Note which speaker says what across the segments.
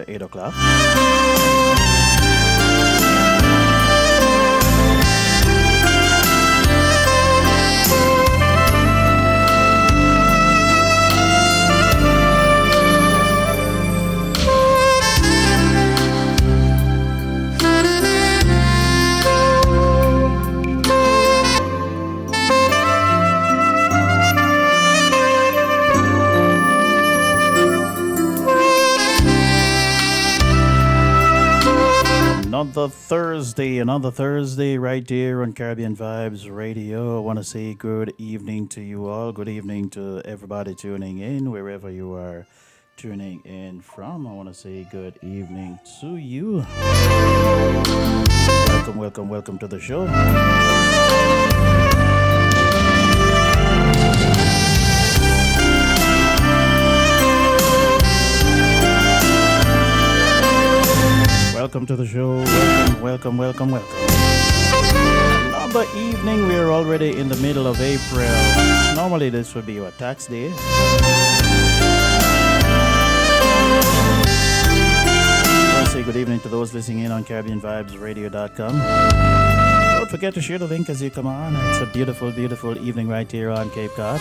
Speaker 1: 8 o'clock. Another Thursday right here on Caribbean Vibes Radio. I want to say good evening to you all. Good evening to everybody tuning in, wherever you are tuning in from. I want to say good evening to you. Welcome to the show. Welcome to the show. Welcome. Another evening. We are already in the middle of April. Normally this would be your tax day. I want to say good evening to those listening in on CaribbeanVibesRadio.com. Don't forget to share the link as you come on. It's a beautiful, beautiful evening right here on Cape Cod.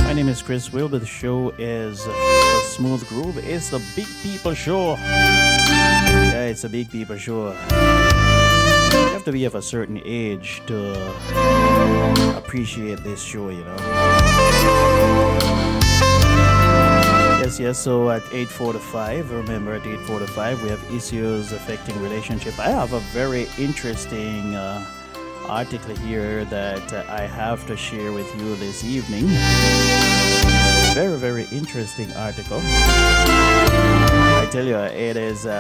Speaker 1: My name is Chris Whilby. The show is The Smooth Groove. It's the Big People Show. Yeah, it's a Big People Show. You have to be of a certain age to appreciate this show, you know. Yes, so at 8:45, remember at 8:45 we have issues affecting relationship. I have a very interesting article here that I have to share with you this evening. Very, very interesting article. I tell you, it is... you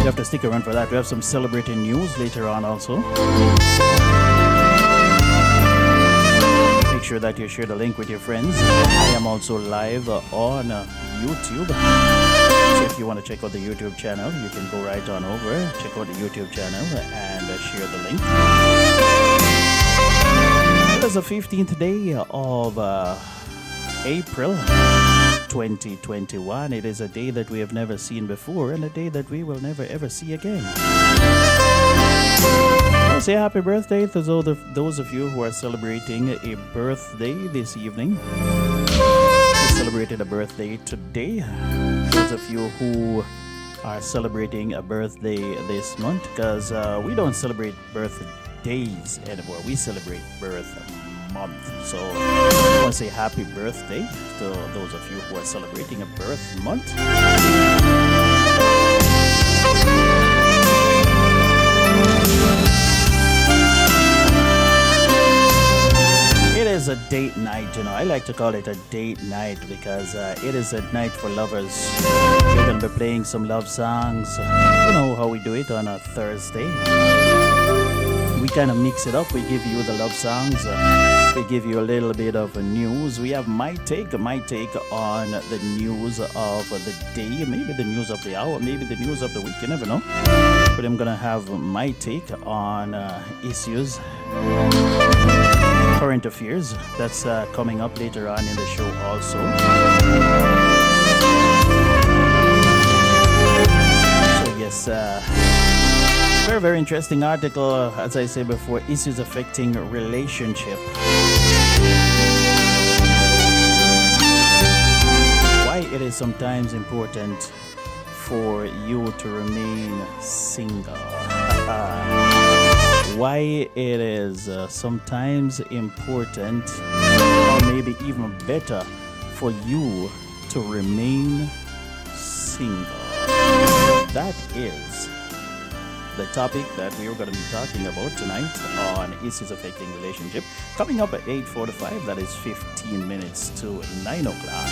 Speaker 1: have to stick around for that. We have some celebrating news later on also. Make sure that you share the link with your friends. I am also live on YouTube. So if you want to check out the YouTube channel, you can go right on over, check out the YouTube channel and share the link. It is the 15th day of April 2021. It is a day that we have never seen before and a day that we will never ever see again. I'll say happy birthday to those of you who are celebrating a birthday this evening. Celebrated a birthday today. Those of you who are celebrating a birthday this month, because we don't celebrate birthdays anymore. We celebrate birth month. So I want to say happy birthday to those of you who are celebrating a birth month. It is a date night, you know. I like to call it a date night because it is a night for lovers. We're going to be playing some love songs. You know how we do it on a Thursday. We kind of mix it up. We give you the love songs. We give you a little bit of news. We have my take on the news of the day, maybe the news of the hour, maybe the news of the week. You never know. But I'm going to have my take on issues. Current affairs. That's coming up later on in the show also. So yes, very, very interesting article. As I said before, issues affecting relationship. Why it is sometimes important for you to remain single. Why it is sometimes important, or maybe even better, for you to remain single. That is the topic that we are going to be talking about tonight on Issues Affecting Relationship. Coming up at 8:45, that is 15 minutes to 9 o'clock.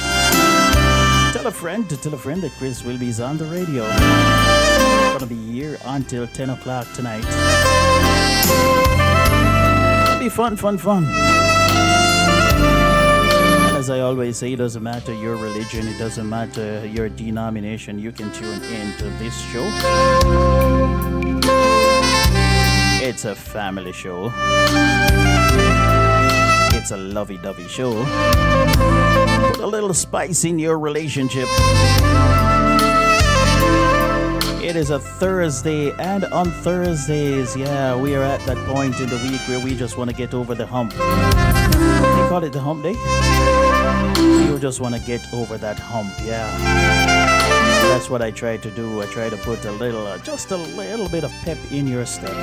Speaker 1: Tell a friend that Chris Whilby is on the radio. We're going to be here until 10 o'clock tonight. It'll be fun. And as I always say, it doesn't matter your religion, it doesn't matter your denomination, you can tune in to this show. It's a family show. It's a lovey-dovey show. Put a little spice in your relationship. It is a Thursday, and on Thursdays, yeah, we are at that point in the week where we just want to get over the hump. They call it the hump day? You just want to get over that hump, yeah. That's what I try to do. I try to put a little, just a little bit of pep in your step.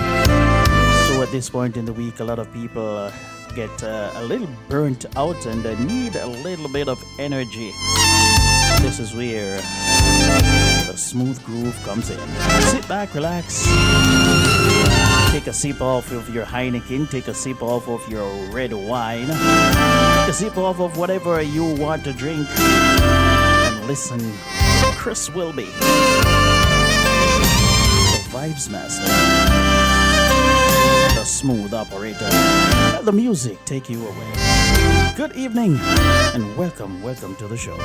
Speaker 1: So at this point in the week, a lot of people get a little burnt out and need a little bit of energy. This is where the smooth groove comes in. Sit back, relax. Take a sip off of your Heineken. Take a sip off of your red wine. Take a sip off of whatever you want to drink. And listen to Chris Whilby, the Vibes Master, the smooth operator. Let the music take you away. Good evening and welcome to the show.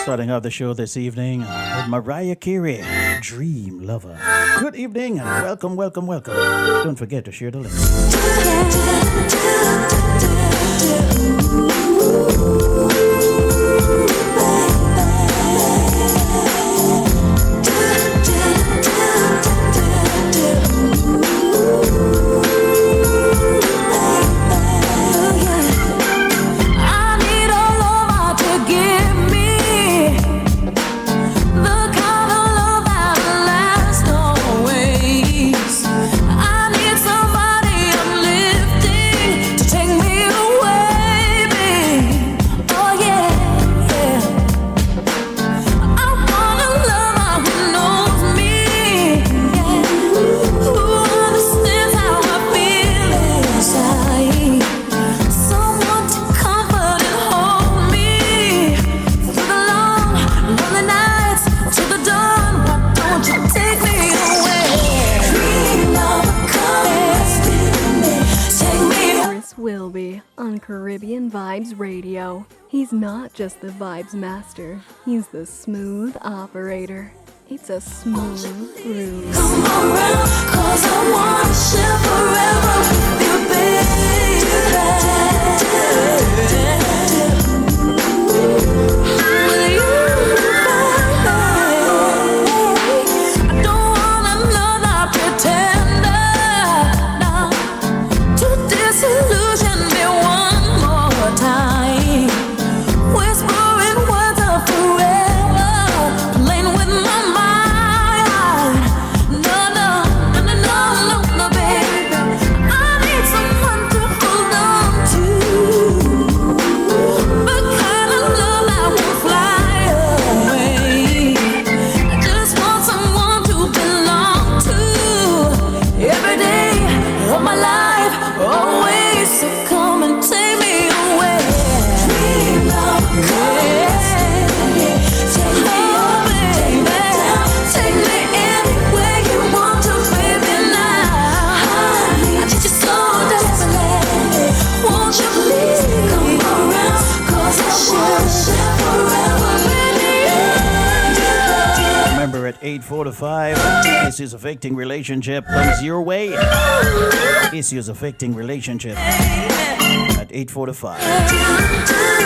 Speaker 1: Starting off the show this evening with Mariah Carey, Dream Lover. Good evening and welcome. Don't forget to share the link.
Speaker 2: Caribbean Vibes Radio. He's not just the Vibes Master, he's the smooth operator. It's a smooth groove. Come around, 'cause I wanna share forever with you, I don't want another pretender, no, to disillusion me one more time. Whispering words of forever, playing with my mind. No, baby. I need someone to hold on to. The kind of love that won't fly away. I just want someone to belong to. Every day of my life, always. So come and take me away. Dream love, take me away, baby. Take me anywhere you want to, baby, now. I need you so desperately. Won't you please come around? 'Cause I wanna share forever with you.
Speaker 1: Remember at 8:45, issues affecting relationship comes your way. Issues affecting relationship at 8:45.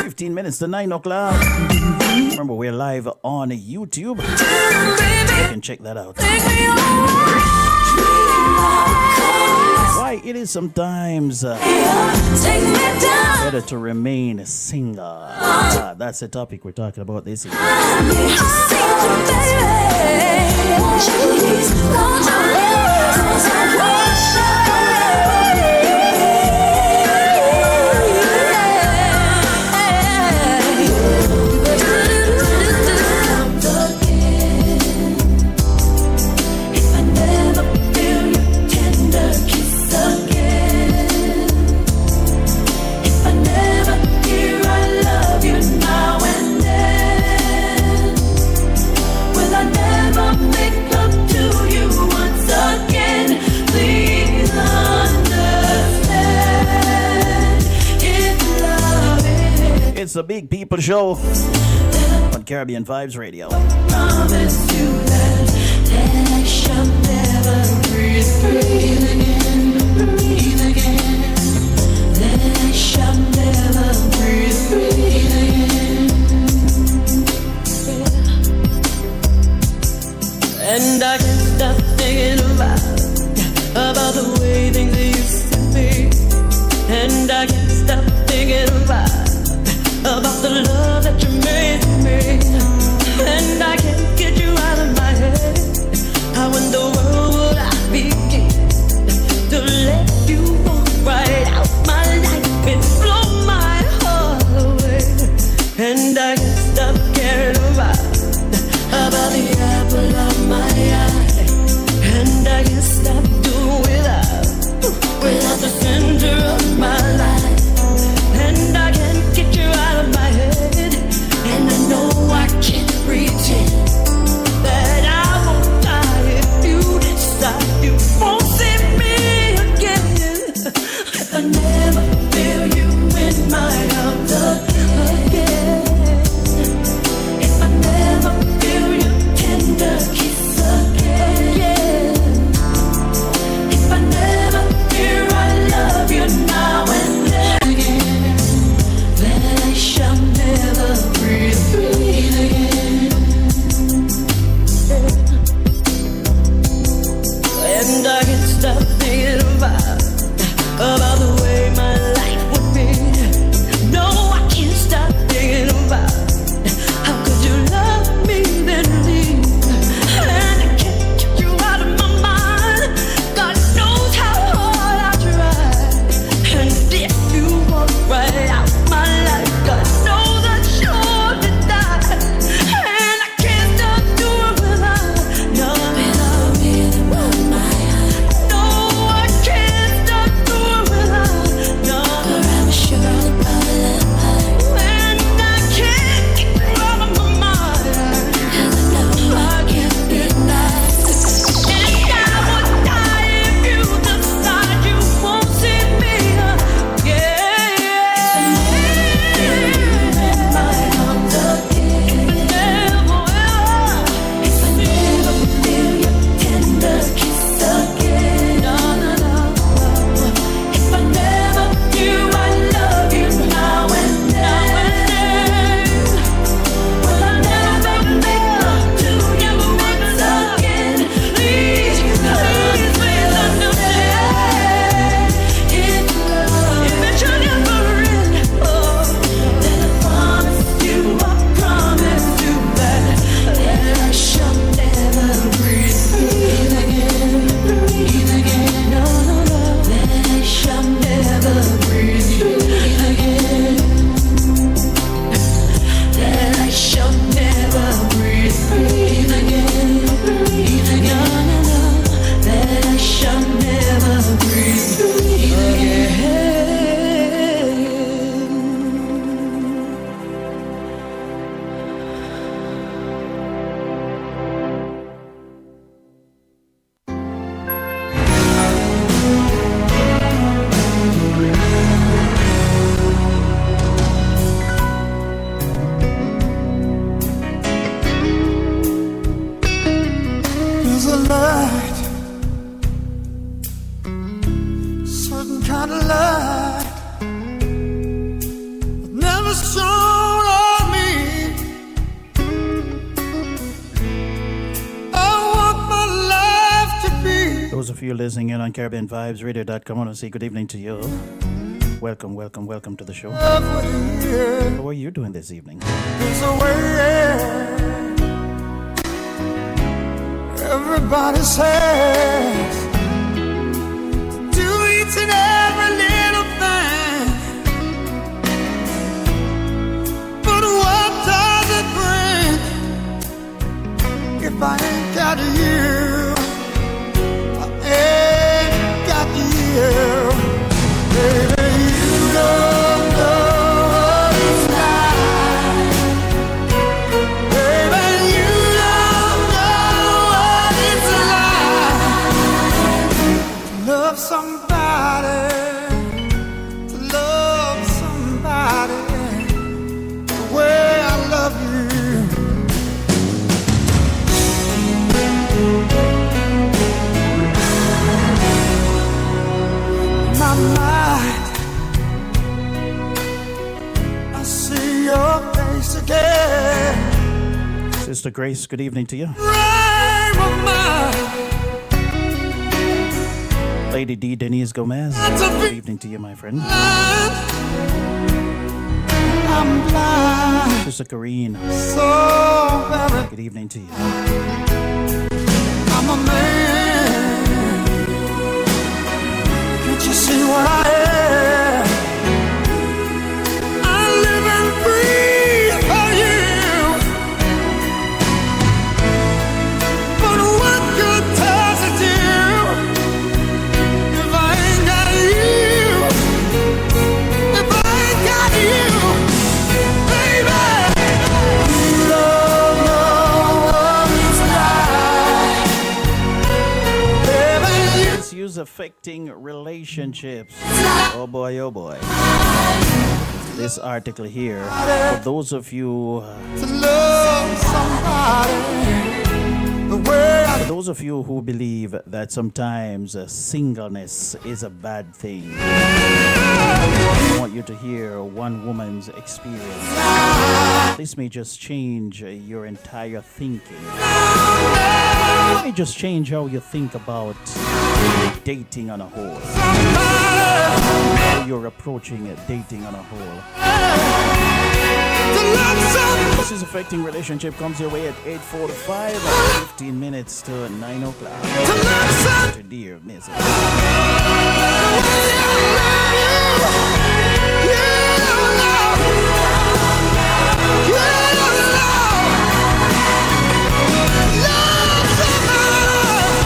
Speaker 1: 15 minutes to 9 o'clock. Remember, we're live on YouTube. You can check that out. Why it is sometimes better to remain single. That's the topic we're talking about this evening.
Speaker 3: Now
Speaker 1: the Big People Show on Caribbean Vibes Radio.
Speaker 2: Promise you that I shall never breathe again. That I shall never breathe again. And I can't stop thinking about the way things used to be. And I can't stop thinking about the love that you made for me. And I can't get you out of my head. How in the world would I begin to let you walk right out my life and blow my heart away? And I can't stop caring about the apple of my eye. And I can't stop doing without the center of my life. And I can't get you out of my head. And I know I can't pretend that I won't die if you decide you won't see me again. If I never feel you in my arms again. If I never feel your tender kiss again. If I never hear I love you now and then again, then I shall never breathe again. And I can't stop thinking about the way my life would be. No, I can't stop thinking about how could you love me then leave. And I can't get you out of my mind. God knows how hard I try. And if you walk right out my life, God knows I sure to die. And I can't stop doing without no rhythm of my heart. No, I can't stop doing without no forever sure the bubble apart. And I can't get you out of my mind. 'Cause I know I can't deny. And I would die if you decide you won't see me again. In my arms again. If I never feel your tender kiss again. No, no, no. If I never knew I love you now and then. Will I never live to you once again? Please, please, please understand. If it should ever end, then I promise you that I shall never breathe again. Breathe again, no, no, no. That I shall never breathe again. That I shall never breathe again. Breathe again, no, no. That I shall never breathe again.
Speaker 3: There's a light, certain kind of light, that never shone on me. I want my life to be.
Speaker 1: Those of you listening in on CaribbeanVibesRadio.com, I want to say good evening to you. Welcome, welcome, welcome to the show.
Speaker 3: Over here,
Speaker 1: How are you doing this evening?
Speaker 3: there's a way. Everybody says do each and every little thing, but what does it bring if I ain't got you? I ain't got you, baby. You don't know what it's like, baby. You don't know what it's like to love somebody, to love somebody,
Speaker 1: Sister Grace, good evening to you. Lady D. Denise Gomez, good evening to you, my friend.
Speaker 3: I'm blind.
Speaker 1: Sister Kareen,
Speaker 3: So very,
Speaker 1: good evening to you.
Speaker 3: I'm a man. Can't you see what I am? I live and breathe for you. But what good does it do if I ain't got you? If I ain't got you, baby, you don't know what it's like. Baby, you
Speaker 1: Issues affecting relationships. Oh boy, oh boy. This article here, for those of you
Speaker 3: to love somebody the way I
Speaker 1: For those of you who believe that sometimes singleness is a bad thing, I want you to hear one woman's experience. This may just change your entire thinking. It may just change how you think about dating on a whole. How you're approaching dating on a whole.
Speaker 3: to love somebody.
Speaker 1: This is Affecting Relationship comes your way at 8:45, 15 minutes to 9 o'clock.
Speaker 3: To love somebody
Speaker 1: To dear Miss.
Speaker 3: the way I love you. You know. You know. Love somebody.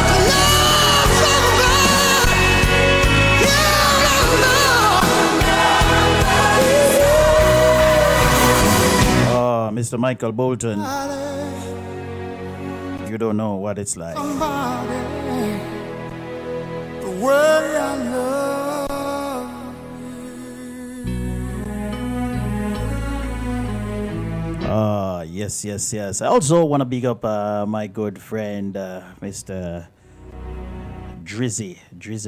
Speaker 3: To love somebody. You know.
Speaker 1: Mr. Michael Bolton, you don't know what it's like.
Speaker 3: Somebody the way I love
Speaker 1: Yes, yes, yes. I also want to big up my good friend, Mr. Drizzy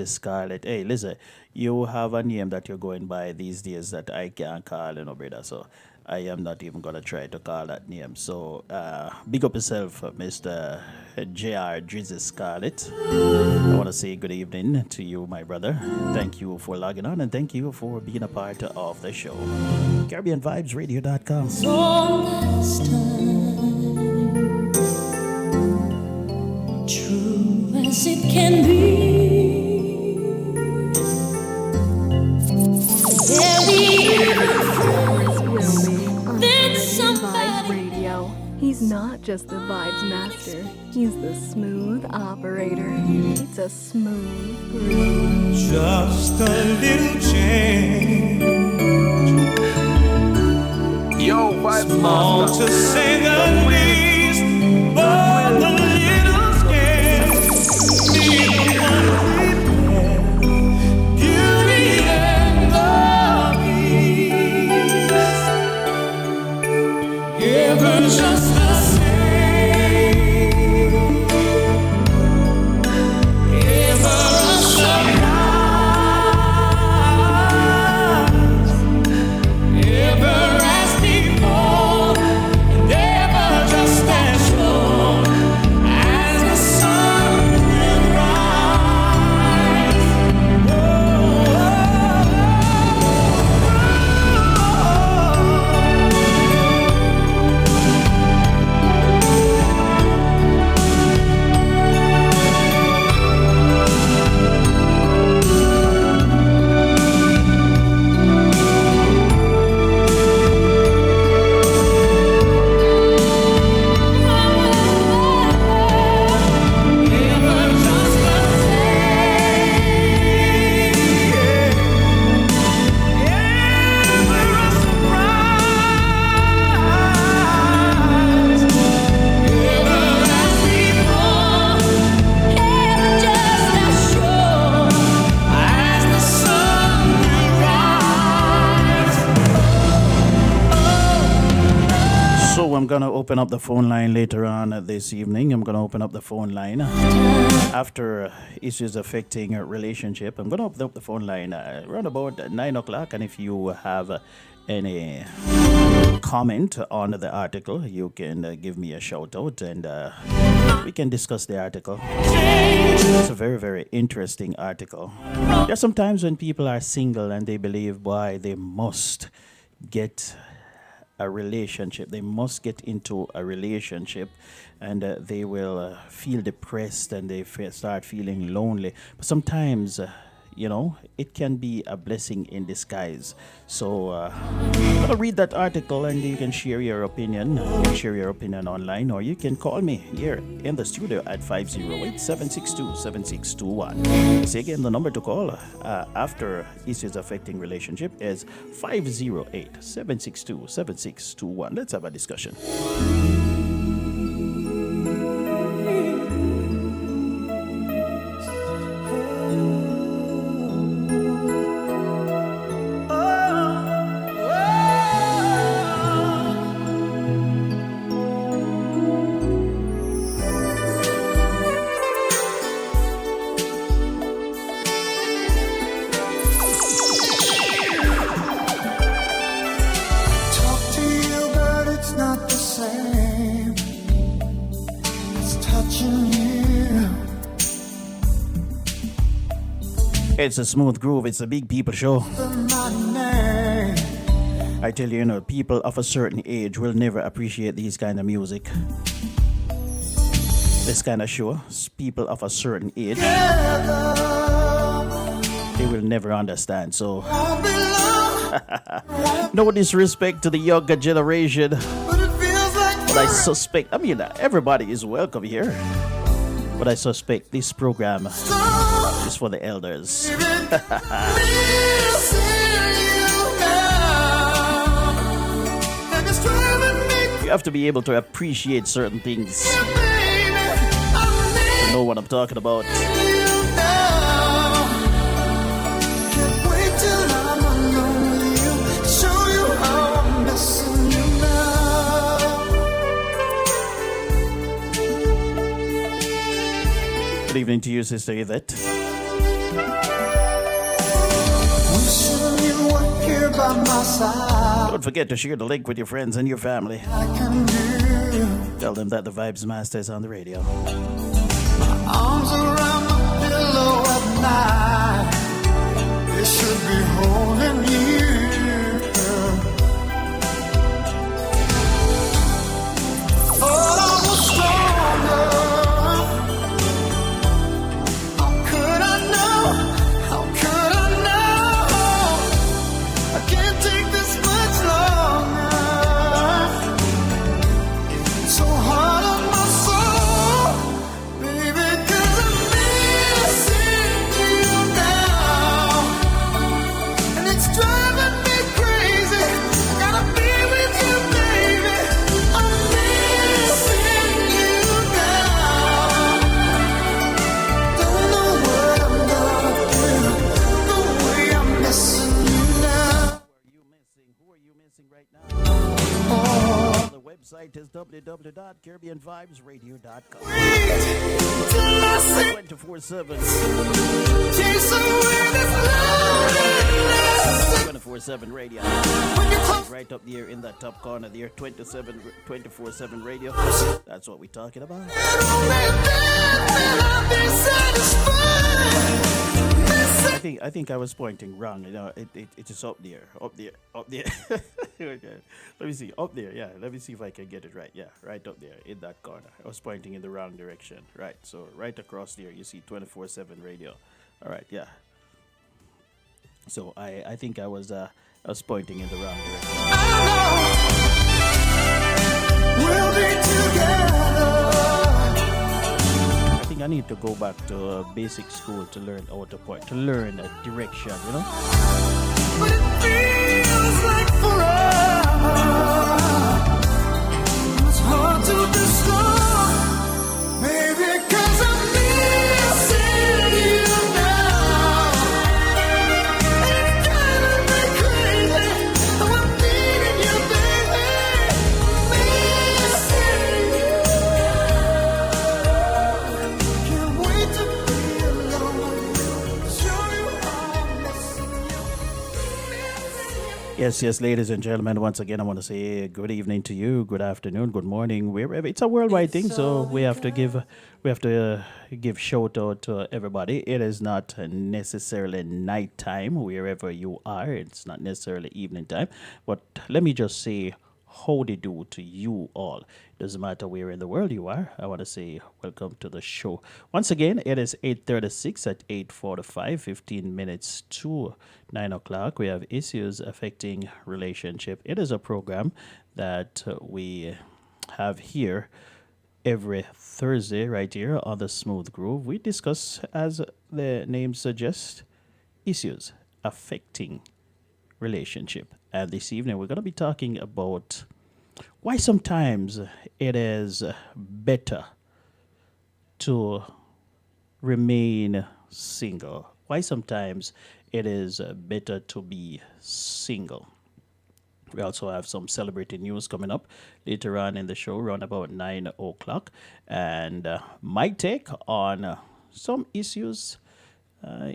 Speaker 1: Scarlett. Hey, listen, you have a name that you're going by these days that I can't call, brother. So I am not even going to try to call that name. So big up yourself, Mr. JR Drizzy Scarlett. I want to say good evening to you, my brother. Thank you for logging on and thank you for being a part of the show. CaribbeanVibesRadio.com.
Speaker 2: Last time, true as it can be. Then somebody
Speaker 4: Radio. He's not just the vibes master. He's the smooth operator. It's a smooth groove.
Speaker 3: just a little change.
Speaker 5: Yo, vibes
Speaker 3: Small
Speaker 5: master.
Speaker 3: to say the least, but a little scared. Neither one prepared. Beauty and the beast. Ever just the same. Ever a surprise. Ever as before, and ever just as sure as the sun will rise. Ever just the same. Ever a surprise. Ever as before, ever just as sure as the sun will rise.
Speaker 1: So I'm going to open up the phone line later on this evening. I'm going to open up the phone line after issues affecting a relationship. I'm going to open up the phone line around about 9 o'clock. And if you have any comment on the article, you can give me a shout out and we can discuss the article. It's a very, very interesting article. There are some times when people are single and they believe, boy, they must get a relationship. They must get into a relationship and they will feel depressed and they start feeling lonely. But sometimes, it can be a blessing in disguise. So I'll read that article and you can share your opinion. You can share your opinion online or you can call me here in the studio at 508-762-7621. Say again, the number to call after issues affecting relationship is 508-762-7621. Let's have a discussion. It's a smooth groove. It's a big people show. I tell you, people of a certain age will never appreciate these kind of music. This kind of show, people of a certain age, they will never understand. So, no disrespect to the younger generation, but I suspect, everybody is welcome here. But I suspect this program is for the elders. You have to be able to appreciate certain things. You know what I'm talking about. Good evening to you, Sister Yvette. Don't forget to share the link with your friends and your family. Tell them that the Vibes Master is on the radio.
Speaker 3: Arms around my pillow at night, they should be holding you. Thought I was stronger. How could I know? How could I know? I can't take this much longer. It's so hard on my soul, baby, 'cause I'm missing you now, and it's driving me crazy. Gotta be with you, baby. I'm missing you now. Don't know what I'm gonna do, the way I'm missing you now.
Speaker 1: Who are you missing right now? The website is www.caribbeanvibesradio.com. 24/7.
Speaker 3: Chase away this loneliness.
Speaker 1: 24/7 radio. Right up there in that top corner there, 24/7 radio. That's what we're talking about. I think I was pointing wrong. It is up there. Okay. Let me see. Up there, yeah. Let me see if I can get it right. Yeah, right up there in that corner. I was pointing in the wrong direction. Right. So right across there, you see 24/7 radio. All right. Yeah. So I think I was pointing in the wrong direction.
Speaker 3: We'll be together.
Speaker 1: I think I need to go back to basic school to learn how to point, to learn a direction,
Speaker 3: But it feels like forever. It's hard to describe, maybe 'cause I'm missing you now. It's driving me crazy. I'm needing you, baby. Missing you. Can't wait to be alone with you. Show you how I'm missing you.
Speaker 1: Yes, ladies and gentlemen. Once again, I want to say good evening to you, good afternoon, good morning, wherever. It's a worldwide thing, so we have to give shout out to everybody. It is not necessarily nighttime wherever you are. It's not necessarily evening time, but let me just say howdy do to you all. Doesn't matter where in the world you are. I want to say welcome to the show. Once again, it is 8:36 at 8:45, 15 minutes to 9 o'clock. We have issues affecting relationship. It is a program that we have here every Thursday right here on the Smooth Groove. We discuss, as the name suggests, issues affecting relationship. And this evening, we're going to be talking about why sometimes it is better to remain single. Why sometimes it is better to be single. We also have some celebrity news coming up later on in the show, around about 9 o'clock. And my take on some issues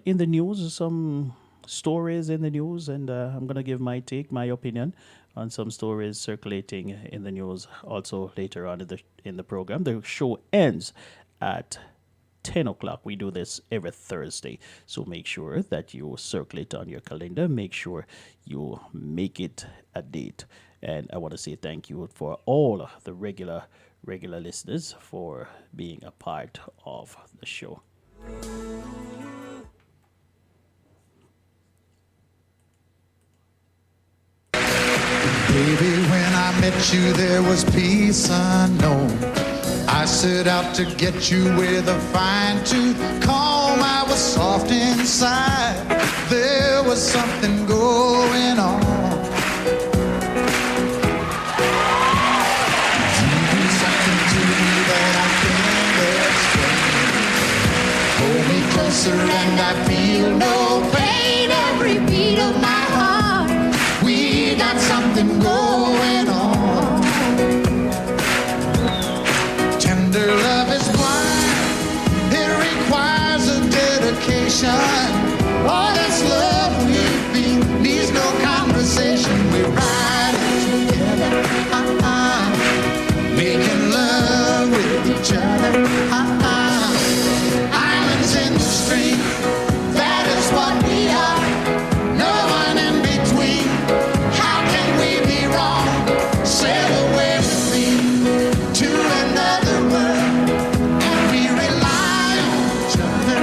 Speaker 1: in the news, some stories in the news, and I'm going to give my take, my opinion on some stories circulating in the news also later on in the program. The show ends at 10 o'clock. We do this every Thursday. So make sure that you circle it on your calendar. Make sure you make it a date. And I want to say thank you for all the regular listeners for being a part of the show.
Speaker 3: Baby, when I met you, there was peace unknown. I set out to get you with a fine tooth comb. I was soft inside. There was something going on. You do something to me that I can't explain. Hold me closer and I feel no pain. Every beat of my heart, we got something going on. Tender love is blind. It requires a dedication. All this love we feel needs no conversation. We're riding together, making love with each other. Islands in the stream, that is what we are. No one in between. How can we be wrong? Sail away with me to another world, and we rely on each other.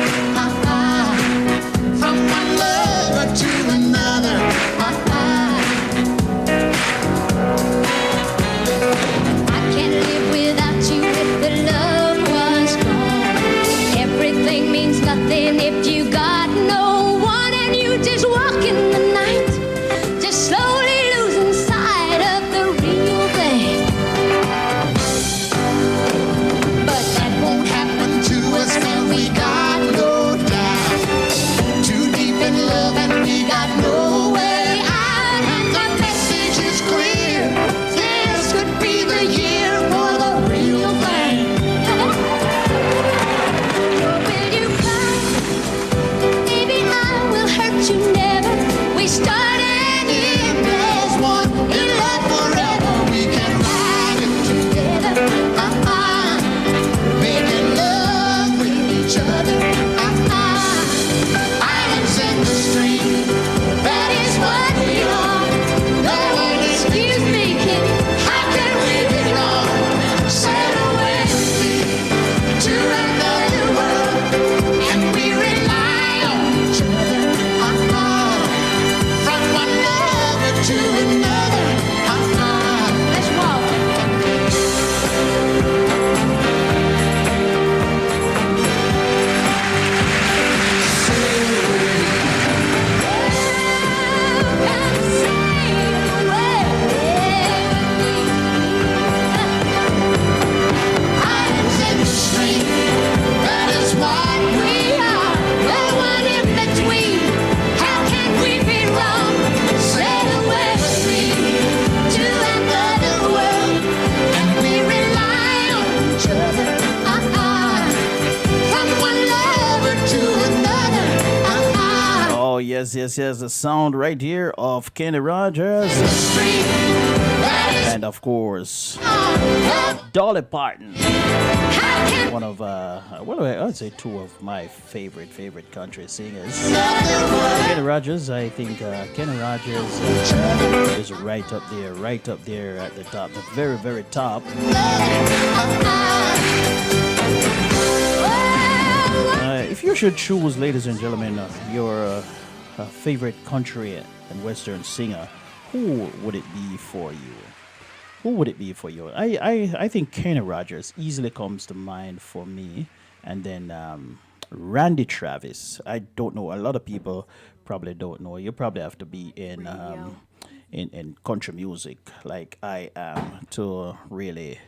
Speaker 1: yes. The sound right here of Kenny Rogers. And of course, Dolly Parton. One of, I'd say two of my favorite country singers. Kenny Rogers, I think Kenny Rogers is right up there at the top, the very top. If you should choose, ladies and gentlemen, your favorite country and western singer, who would it be for you? Who would it be for you? I think Kenny Rogers easily comes to mind for me. And then Randy Travis. I don't know. A lot of people probably don't know. You probably have to be in country music like I am to really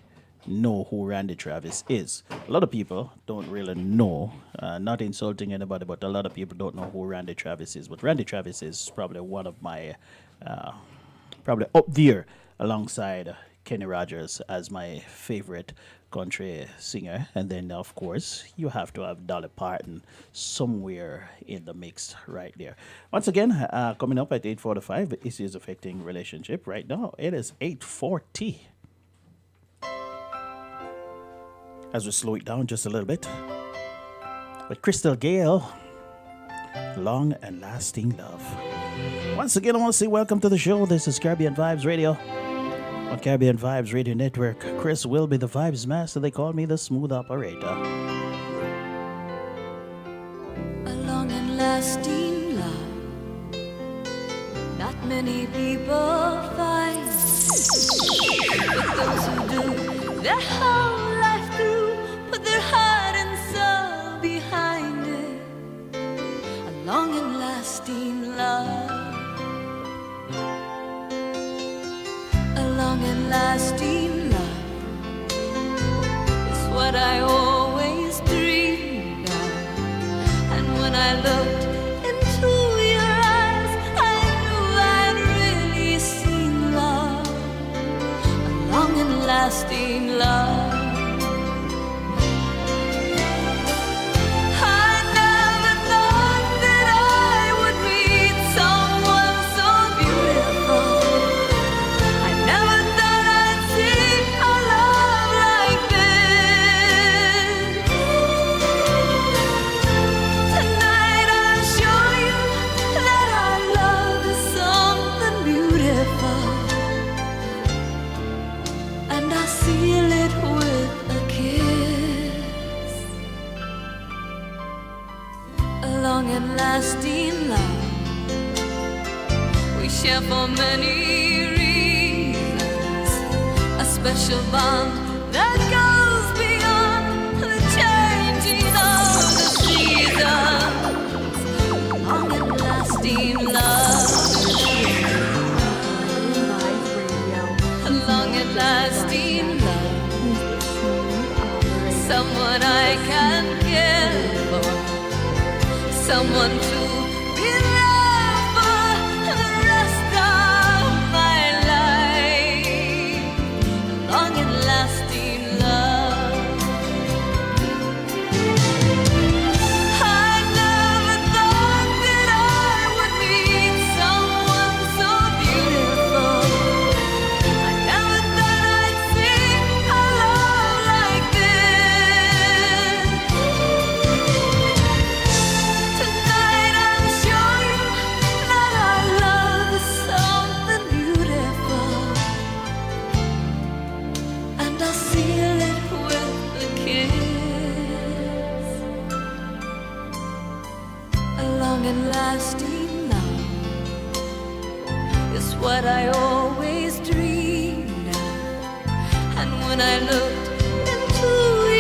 Speaker 1: know who Randy Travis is. A lot of people don't really know, not insulting anybody, but a lot of people don't know who Randy Travis is. But Randy Travis is probably one of my, probably up there alongside Kenny Rogers as my favorite country singer. And then, of course, you have to have Dolly Parton somewhere in the mix right there. Once again, coming up at 8:45, issues affecting relationship. Right now, it is 8:40. As we slow it down just a little bit. With Crystal Gale, Long and Lasting Love. Once again, I want to say welcome to the show. This is Caribbean Vibes Radio on Caribbean Vibes Radio Network. Chris Whilby, the Vibes Master. They call me the Smooth Operator.
Speaker 2: A long and lasting love, not many people find. But those who do, their whole life through, put their heart and soul behind it. A long and lasting love. A long and lasting love is what I always dreamed of. And when I looked into your eyes, I knew I'd really seen love. A long and lasting love. I never thought that I would meet someone so beautiful. I never thought I'd see a love like this. Tonight I'll show you that our love is something beautiful. And I'll seal it with a kiss. A long and lasting love we share for many reasons. A special bond that goes beyond the changing of the seasons. A long and lasting love.
Speaker 4: Vibes Radio.
Speaker 2: A long and lasting love.
Speaker 4: He's the smooth operator.
Speaker 2: Someone I can care for. Someone to be there for the rest of my life. A long and lasting love. I never thought that I would meet someone so beautiful. I never thought I'd see a love like this. Tonight I'll show you that our love is something beautiful. And I'll seal it with a kiss. A long and lasting love is what I always dreamed of. And when I looked into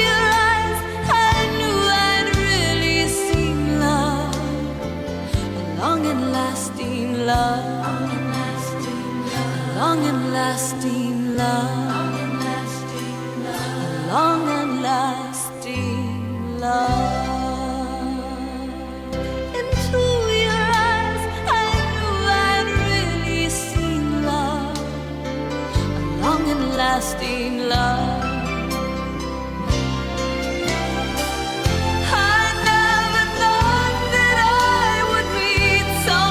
Speaker 2: your eyes, I knew I'd really seen love. A long and lasting love. A long and lasting love. A long and lasting love. Into your eyes, I knew I'd really seen love. A long and lasting love. I never thought that I would meet someone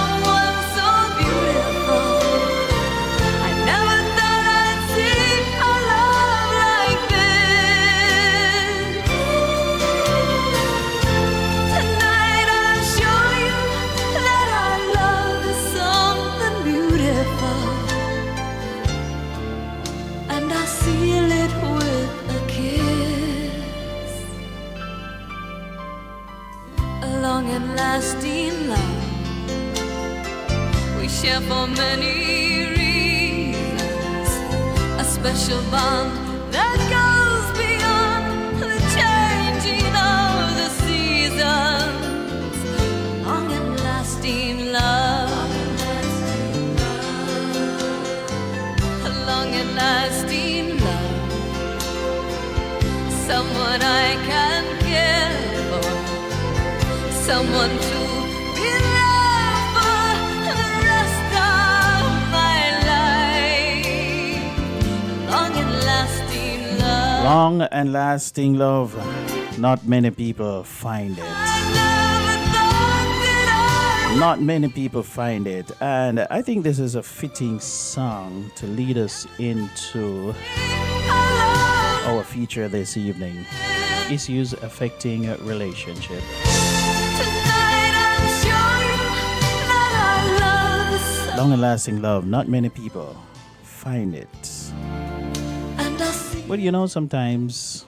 Speaker 2: and lasting love we share for many reasons, a special bond that goes beyond the changing of the seasons. Long and lasting love, a long and lasting love, someone I can care for, someone to be loved for the rest of my life. Long and lasting love.
Speaker 1: Long and lasting love. Not many people find it.
Speaker 2: I never thought that I
Speaker 1: Not many people find it. And I think this is a fitting song to lead us into our feature this evening. Issues affecting relationship.
Speaker 2: tonight I'm sure that our love is so,
Speaker 1: Long and lasting love. Not many people find it.
Speaker 2: and I see
Speaker 1: But you know, sometimes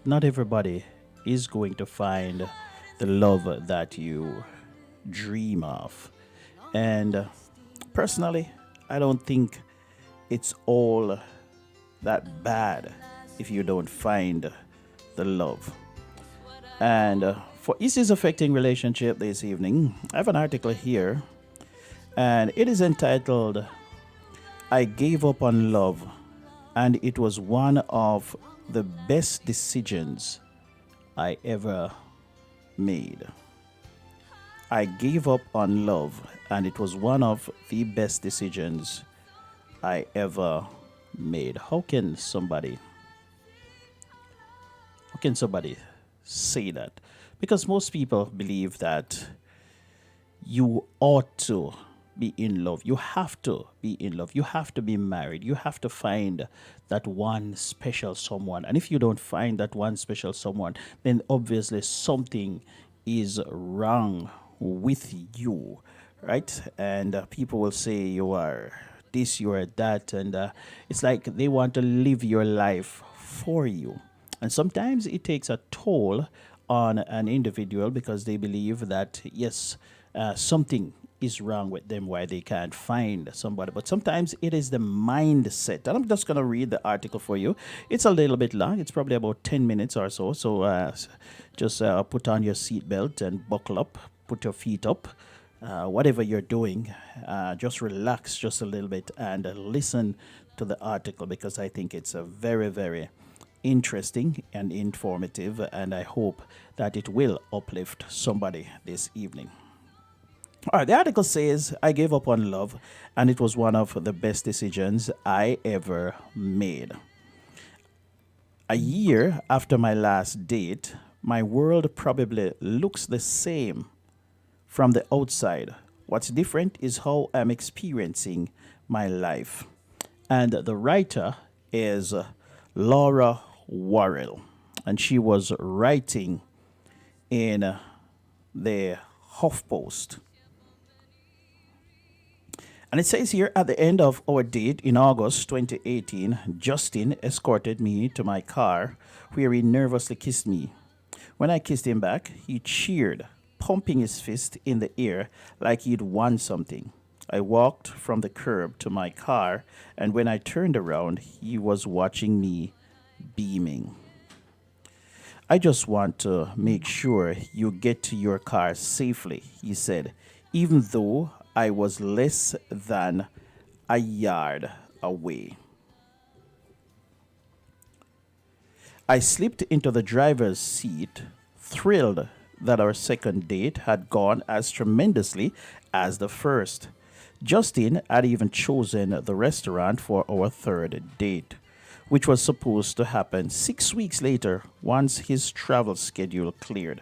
Speaker 1: not everybody is going to find the love that you dream of. And personally, I don't think it's all that bad if you don't find the love. And for issues affecting relationship this evening, I have an article here, and it is entitled I Gave Up on Love, and it was one of the best decisions I ever made. I gave up on love, and it was one of the best decisions I ever made. How can somebody say that? Because most people believe that you ought to be in love. You have to be in love. You have to be married. You have to find that one special someone. And if you don't find that one special someone, then obviously something is wrong with you, right? And people will say you are this, you are that. And it's like they want to live your life for you. And sometimes it takes a toll on an individual because they believe that, yes, something is wrong with them why they can't find somebody. But sometimes it is the mindset. And I'm just going to read the article for you. It's a little bit long. It's probably about 10 minutes or so. So just put on your seatbelt and buckle up, put your feet up. Whatever you're doing, just relax just a little bit and listen to the article because I think it's a very, very interesting and informative, and I hope that it will uplift somebody this evening. All right, the article says, I gave up on love, and it was one of the best decisions I ever made. A year after my last date, my world probably looks the same from the outside. What's different is how I'm experiencing my life. And the writer is Laura Worrell, and she was writing in the HuffPost. And it says here, at the end of our date in August 2018, Justin escorted me to my car where he nervously kissed me. When I kissed him back, he cheered, pumping his fist in the air like he'd won something. I walked from the curb to my car, and when I turned around, he was watching me beaming. I just want to make sure you get to your car safely, he said, even though I was less than a yard away. I slipped into the driver's seat, thrilled that our second date had gone as tremendously as the first. Justin had even chosen the restaurant for our third date, which was supposed to happen 6 weeks later once his travel schedule cleared.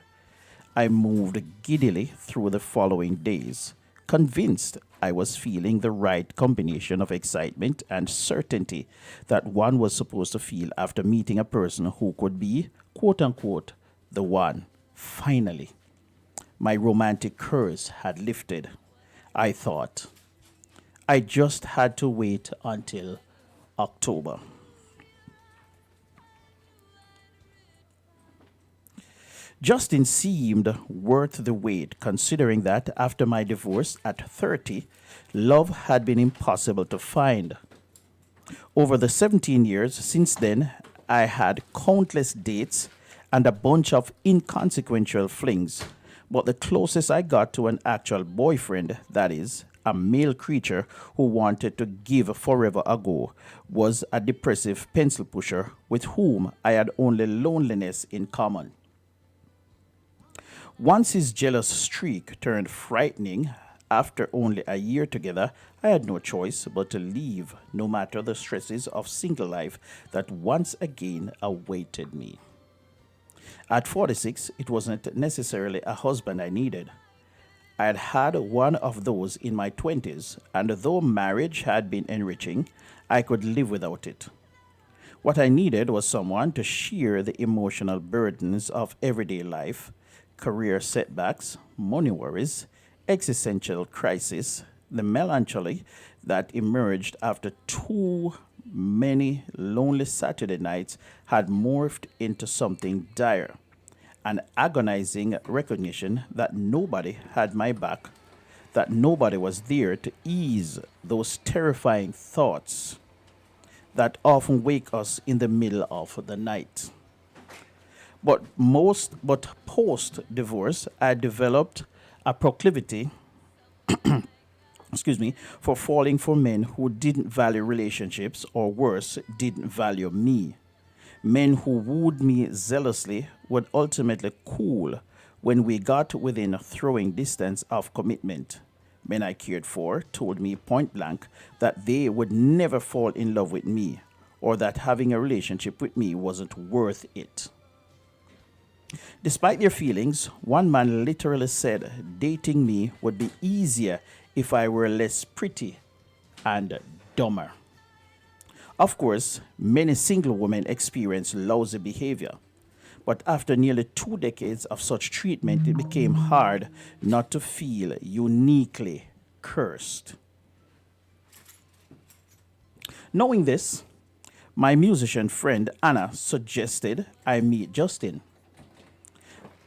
Speaker 1: I moved giddily through the following days, convinced I was feeling the right combination of excitement and certainty that one was supposed to feel after meeting a person who could be, quote unquote, the one. Finally, my romantic curse had lifted. I thought I just had to wait until October. Justin seemed worth the wait, considering that after my divorce at 30, love had been impossible to find. Over the 17 years since then, I had countless dates and a bunch of inconsequential flings. But the closest I got to an actual boyfriend, that is, a male creature who wanted to give forever ago, was a depressive pencil pusher with whom I had only loneliness in common. Once his jealous streak turned frightening, after only a year together, I had no choice but to leave, no matter the stresses of single life that once again awaited me. At 46, it wasn't necessarily a husband I needed. I had had one of those in my 20s, and though marriage had been enriching, I could live without it. What I needed was someone to share the emotional burdens of everyday life, career setbacks, money worries, existential crisis, the melancholy that emerged after too many lonely Saturday nights had morphed into something dire, an agonizing recognition that nobody had my back, that nobody was there to ease those terrifying thoughts that often wake us in the middle of the night. But post divorce, I developed a proclivity, excuse me, for falling for men who didn't value relationships, or worse, didn't value me. Men who wooed me zealously would ultimately cool when we got within throwing distance of commitment. Men I cared for told me point blank that they would never fall in love with me, or that having a relationship with me wasn't worth it. Despite their feelings, one man literally said dating me would be easier if I were less pretty and dumber. Of course, many single women experience lousy behavior, but after nearly 2 decades of such treatment, it became hard not to feel uniquely cursed. Knowing this, my musician friend Anna suggested I meet Justin,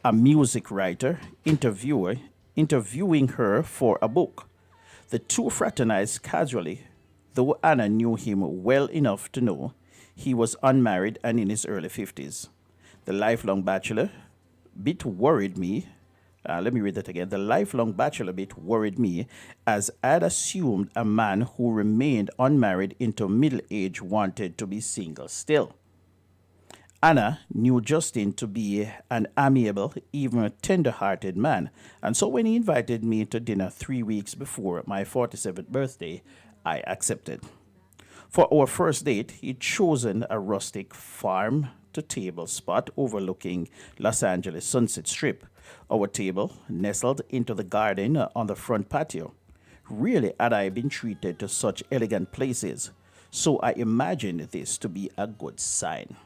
Speaker 1: a music writer, interviewing her for a book. The two fraternized casually, though Anna knew him well enough to know he was unmarried and in his early 50s. The lifelong bachelor bit worried me. Let me read that again. The lifelong bachelor bit worried me, as I'd assumed a man who remained unmarried into middle age wanted to be single still. Anna knew Justin to be an amiable, even tender-hearted man, and so when he invited me to dinner 3 weeks before my 47th birthday, I accepted. For our first date, he'd chosen a rustic farm-to-table spot overlooking Los Angeles Sunset Strip. Our table nestled into the garden on the front patio. Rarely had I been treated to such elegant places, so I imagined this to be a good sign.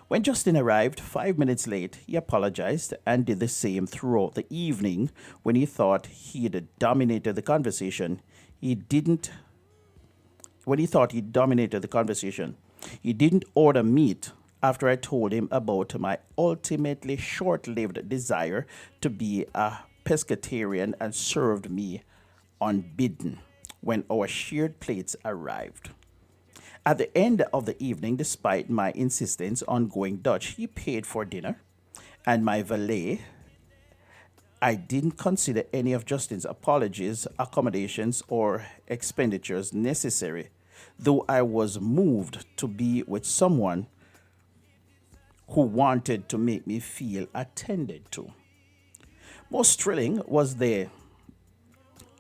Speaker 1: When Justin arrived 5 minutes late, he apologized and did the same throughout the evening. When he thought he'd dominated the conversation, he didn't. When he thought he dominated the conversation, he didn't order meat after I told him about my ultimately short-lived desire to be a pescatarian, and served me unbidden when our shared plates arrived. At the end of the evening, despite my insistence on going Dutch, he paid for dinner, and my valet. I didn't consider any of Justin's apologies, accommodations, or expenditures necessary, though I was moved to be with someone who wanted to make me feel attended to. Most thrilling was the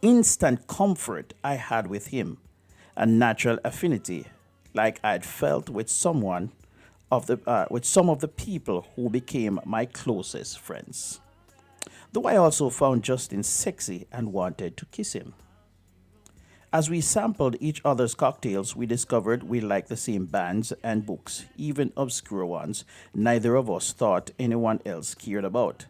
Speaker 1: instant comfort I had with him, a natural affinity like I'd felt with some of the people who became my closest friends. Though I also found Justin sexy and wanted to kiss him. As we sampled each other's cocktails, we discovered we liked the same bands and books, even obscure ones neither of us thought anyone else cared about.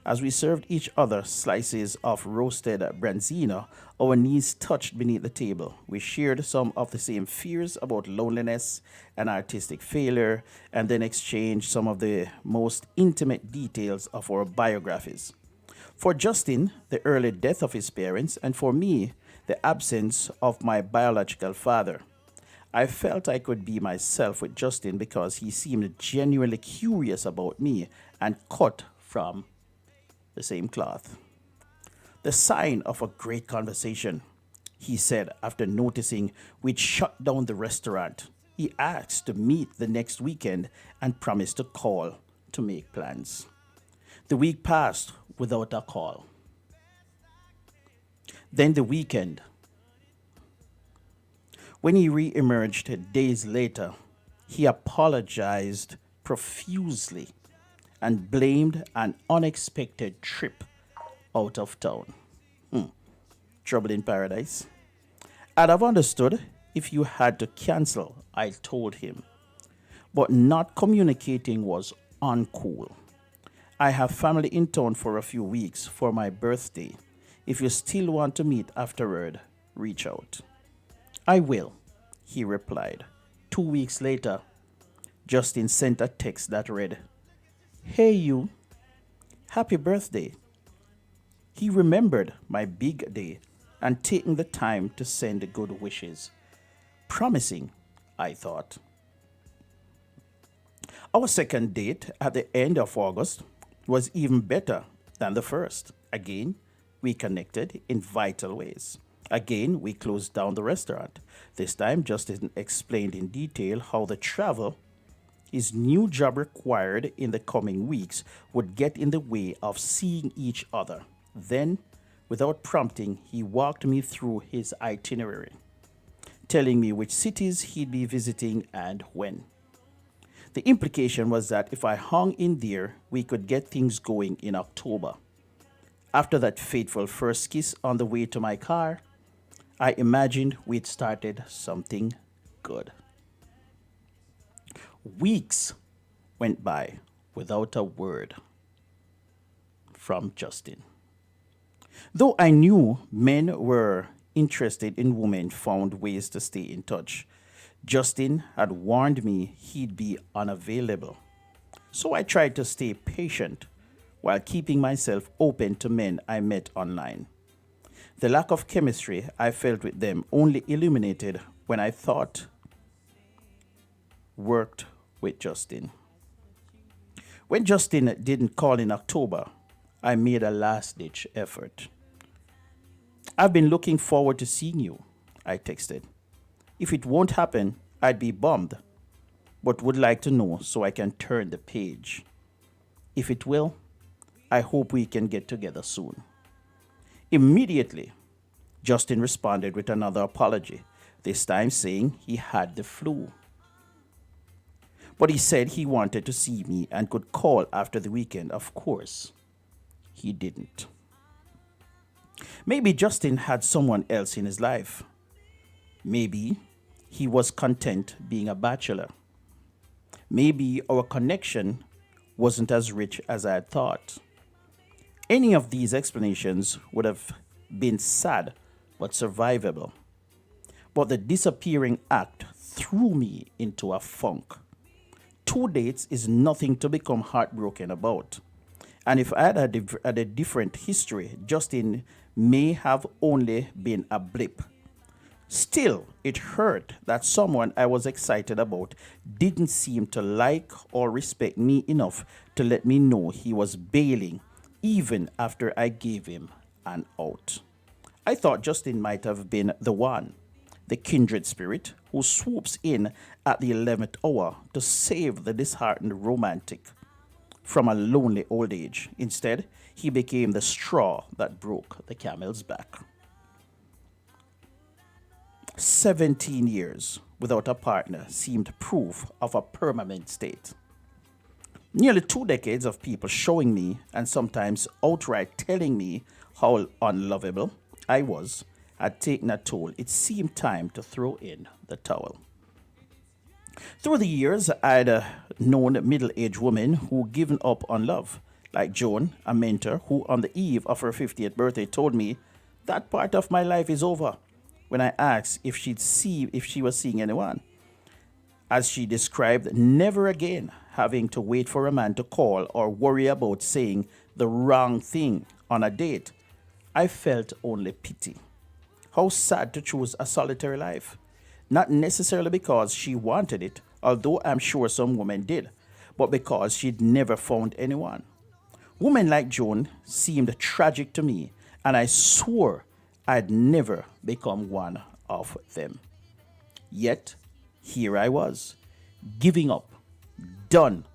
Speaker 1: As we served each other slices of roasted branzino, our knees touched beneath the table. We shared some of the same fears about loneliness and artistic failure, and then exchanged some of the most intimate details of our biographies. For Justin, the early death of his parents, and for me, the absence of my biological father. I felt I could be myself with Justin because he seemed genuinely curious about me and cut from the same cloth. The sign of a great conversation, he said after noticing we'd shut down the restaurant. He asked to meet the next weekend and promised to call to make plans. The week passed without a call. Then the weekend. When he re-emerged days later, he apologized profusely and blamed an unexpected trip out of town. Trouble in paradise. I'd have understood if you had to cancel, I told him. But not communicating was uncool. I have family in town for a few weeks for my birthday. If you still want to meet afterward, reach out. I will, he replied. 2 weeks later, Justin sent a text that read, "Hey you, happy birthday." He remembered my big day and taken the time to send good wishes. Promising, I thought. Our second date at the end of August was even better than the first. Again, we connected in vital ways. Again, we closed down the restaurant. This time, Justin explained in detail how the travel his new job required in the coming weeks would get in the way of seeing each other. Then, without prompting, he walked me through his itinerary, telling me which cities he'd be visiting and when. The implication was that if I hung in there, we could get things going in October. After that fateful first kiss on the way to my car, I imagined we'd started something good. Weeks went by without a word from Justin. Though I knew men were interested in women found ways to stay in touch, Justin had warned me he'd be unavailable. So I tried to stay patient while keeping myself open to men I met online. The lack of chemistry I felt with them only illuminated when I thought worked with Justin. When Justin didn't call in October, I made a last-ditch effort. "I've been looking forward to seeing you," I texted. "If it won't happen, I'd be bummed, but would like to know so I can turn the page. If it will, I hope we can get together soon." Immediately, Justin responded with another apology, this time saying he had the flu. But he said he wanted to see me and could call after the weekend. Of course, he didn't. Maybe Justin had someone else in his life. Maybe he was content being a bachelor. Maybe our connection wasn't as rich as I had thought. Any of these explanations would have been sad but survivable. But the disappearing act threw me into a funk. 2 dates is nothing to become heartbroken about. And if I had a different history, Justin may have only been a blip. Still, it hurt that someone I was excited about didn't seem to like or respect me enough to let me know he was bailing, even after I gave him an out. I thought Justin might have been the one, the kindred spirit who swoops in at the 11th hour to save the disheartened romantic from a lonely old age. Instead, he became the straw that broke the camel's back. 17 years without a partner seemed proof of a permanent state. Nearly 2 decades of people showing me and sometimes outright telling me how unlovable I was had taken a toll. It seemed time to throw in the towel. Through the years, I'd known middle-aged women who given up on love, like Joan, a mentor who, on the eve of her 50th birthday, told me that part of my life is over when I asked if she was seeing anyone. As she described, never again having to wait for a man to call or worry about saying the wrong thing on a date. I felt only pity. How sad to choose a solitary life. Not necessarily because she wanted it, although I'm sure some women did, but because she'd never found anyone. Women like Joan seemed tragic to me, and I swore I'd never become one of them. Yet, here I was, giving up, done.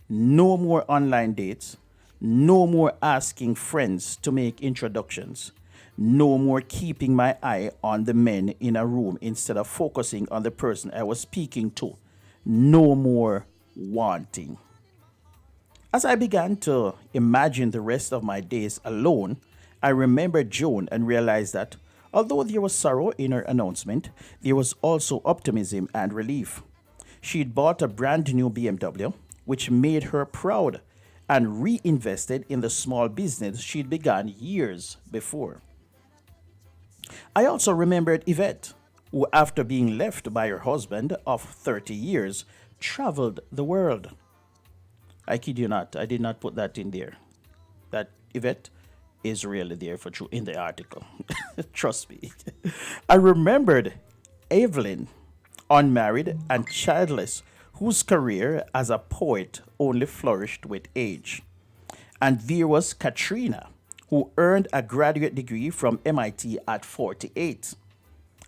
Speaker 1: No more online dates, no more asking friends to make introductions, no more keeping my eye on the men in a room instead of focusing on the person I was speaking to, no more wanting. As I began to imagine the rest of my days alone, I remembered Joan and realized that although there was sorrow in her announcement, there was also optimism and relief. She'd bought a brand new BMW, which made her proud, and reinvested in the small business she'd begun years before. I also remembered Yvette, who, after being left by her husband of 30 years, traveled the world. I kid you not, I did not put that in there. That Yvette is really there for true in the article. Trust me. I remembered Evelyn, unmarried and childless, whose career as a poet only flourished with age. And there was Katrina, who earned a graduate degree from MIT at 48.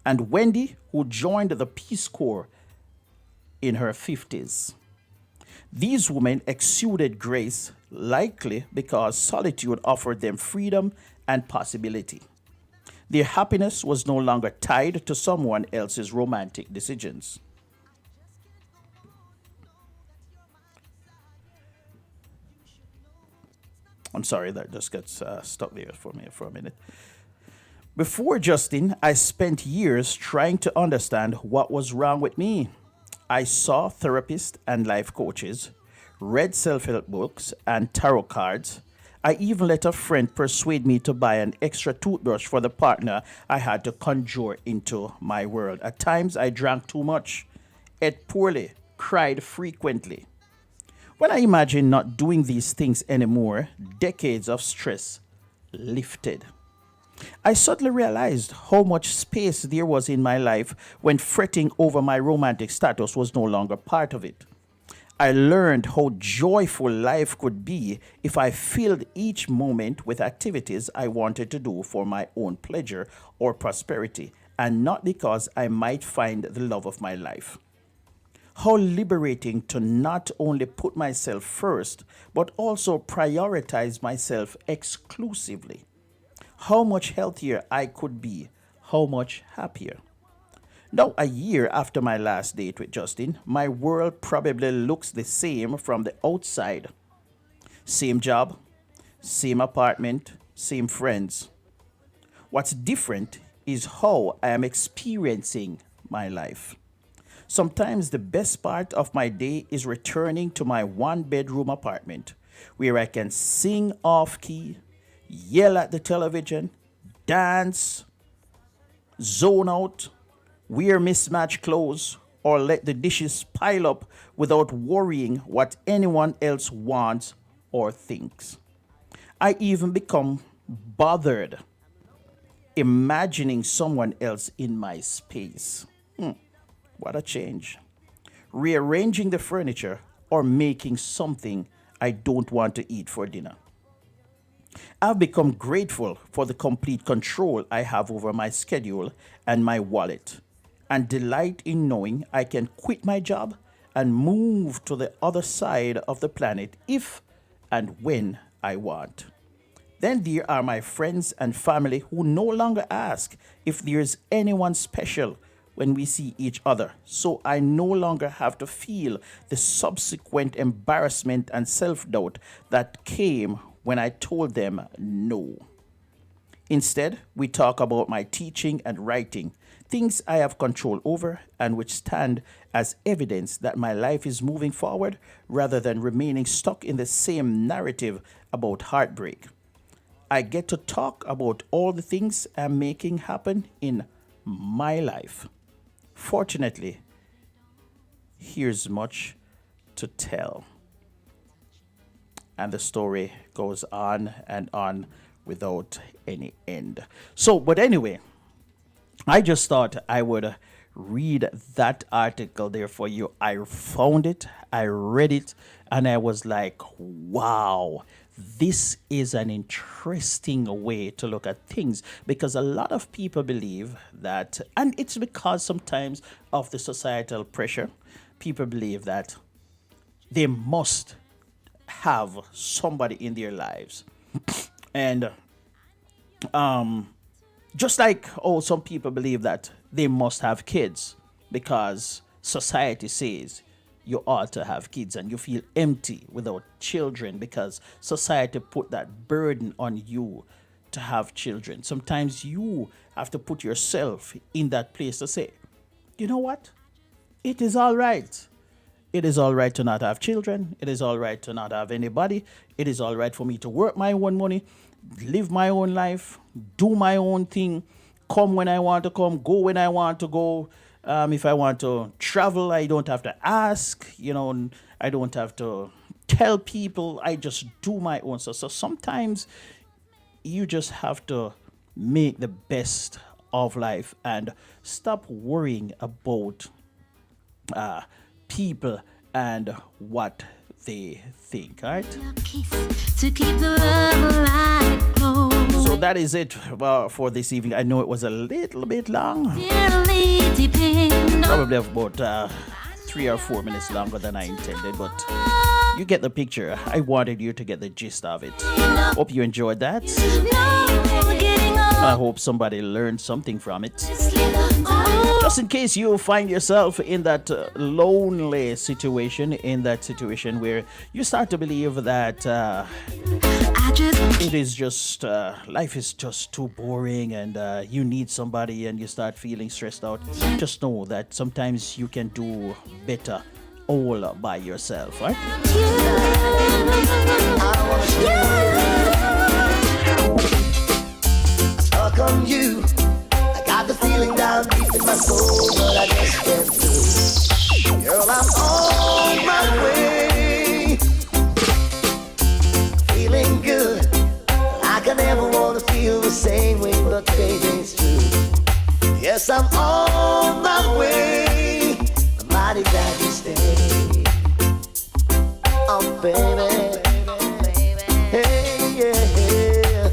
Speaker 1: And Wendy, who joined the Peace Corps in her 50s. These women exuded grace, likely because solitude offered them freedom and possibility. Their happiness was no longer tied to someone else's romantic decisions. I'm sorry, that just gets stuck there for me for a minute. Before Justin, I spent years trying to understand what was wrong with me. I saw therapists and life coaches, read self help books and tarot cards. I even let a friend persuade me to buy an extra toothbrush for the partner I had to conjure into my world. At times, I drank too much, ate poorly, cried frequently. When I imagined not doing these things anymore, decades of stress lifted. I suddenly realized how much space there was in my life when fretting over my romantic status was no longer part of it. I learned how joyful life could be if I filled each moment with activities I wanted to do for my own pleasure or prosperity, and not because I might find the love of my life. How liberating to not only put myself first, but also prioritize myself exclusively. How much healthier I could be, how much happier. Now, a year after my last date with Justin, my world probably looks the same from the outside. Same job, same apartment, same friends. What's different is how I am experiencing my life. Sometimes the best part of my day is returning to my one bedroom apartment where I can sing off key, yell at the television, dance, zone out, wear mismatched clothes, or let the dishes pile up without worrying what anyone else wants or thinks. I even become bothered imagining someone else in my space. What a change. Rearranging the furniture or making something I don't want to eat for dinner. I've become grateful for the complete control I have over my schedule and my wallet, and delight in knowing I can quit my job and move to the other side of the planet if and when I want. Then there are my friends and family who no longer ask if there's anyone special when we see each other, so I no longer have to feel the subsequent embarrassment and self-doubt that came when I told them no. Instead, we talk about my teaching and writing, things I have control over and which stand as evidence that my life is moving forward rather than remaining stuck in the same narrative about heartbreak. I get to talk about all the things I'm making happen in my life. Fortunately, here's much to tell. And the story goes on and on without any end. So, but anyway, I just thought I would read that article there for you. I found it, I read it, and I was like, wow, this is an interesting way to look at things, because a lot of people believe that, and it's because sometimes of the societal pressure, people believe that they must have somebody in their lives. And just like, oh, some people believe that they must have kids because society says you ought to have kids, and you feel empty without children because society put that burden on you to have children. Sometimes you have to put yourself in that place to say, you know what? It is all right. It is all right to not have children. It is all right to not have anybody. It is all right for me to work my own money, live my own life, do my own thing, come when I want to come, go when I want to go. If I want to travel, I don't have to ask, I don't have to tell people. I just do my own stuff. So sometimes you just have to make the best of life and stop worrying about people and what they think. All right. So that is it for this evening. I know it was a little bit long, probably about 3 or 4 minutes longer than I intended, but you get the picture. I wanted you to get the gist of it. Hope you enjoyed that. I hope somebody learned something from it. Just in case you find yourself in that lonely situation, in that situation where you start to believe that it is just, life is just too boring, and you need somebody, and you start feeling stressed out, just know that sometimes you can do better all by yourself, right?
Speaker 6: Stuck on you. I got the feeling down deep in my soul, but I just can't do. Girl, I'm on my way. Feeling good. Like I never wanna feel the same way, but baby, it's true. Yes, I'm on my way. I'm mighty glad you stay. Oh, baby. Hey, yeah.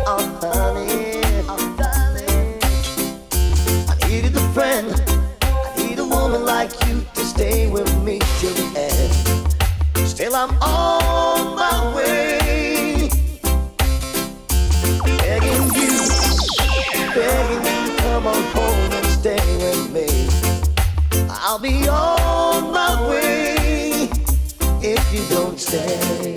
Speaker 6: Oh, honey. Oh, darling. I needed a friend. I need a woman like you to stay with me till the end. Still, I'm on my way. Begging you, come on home and stay with me. I'll be on my way if you don't stay.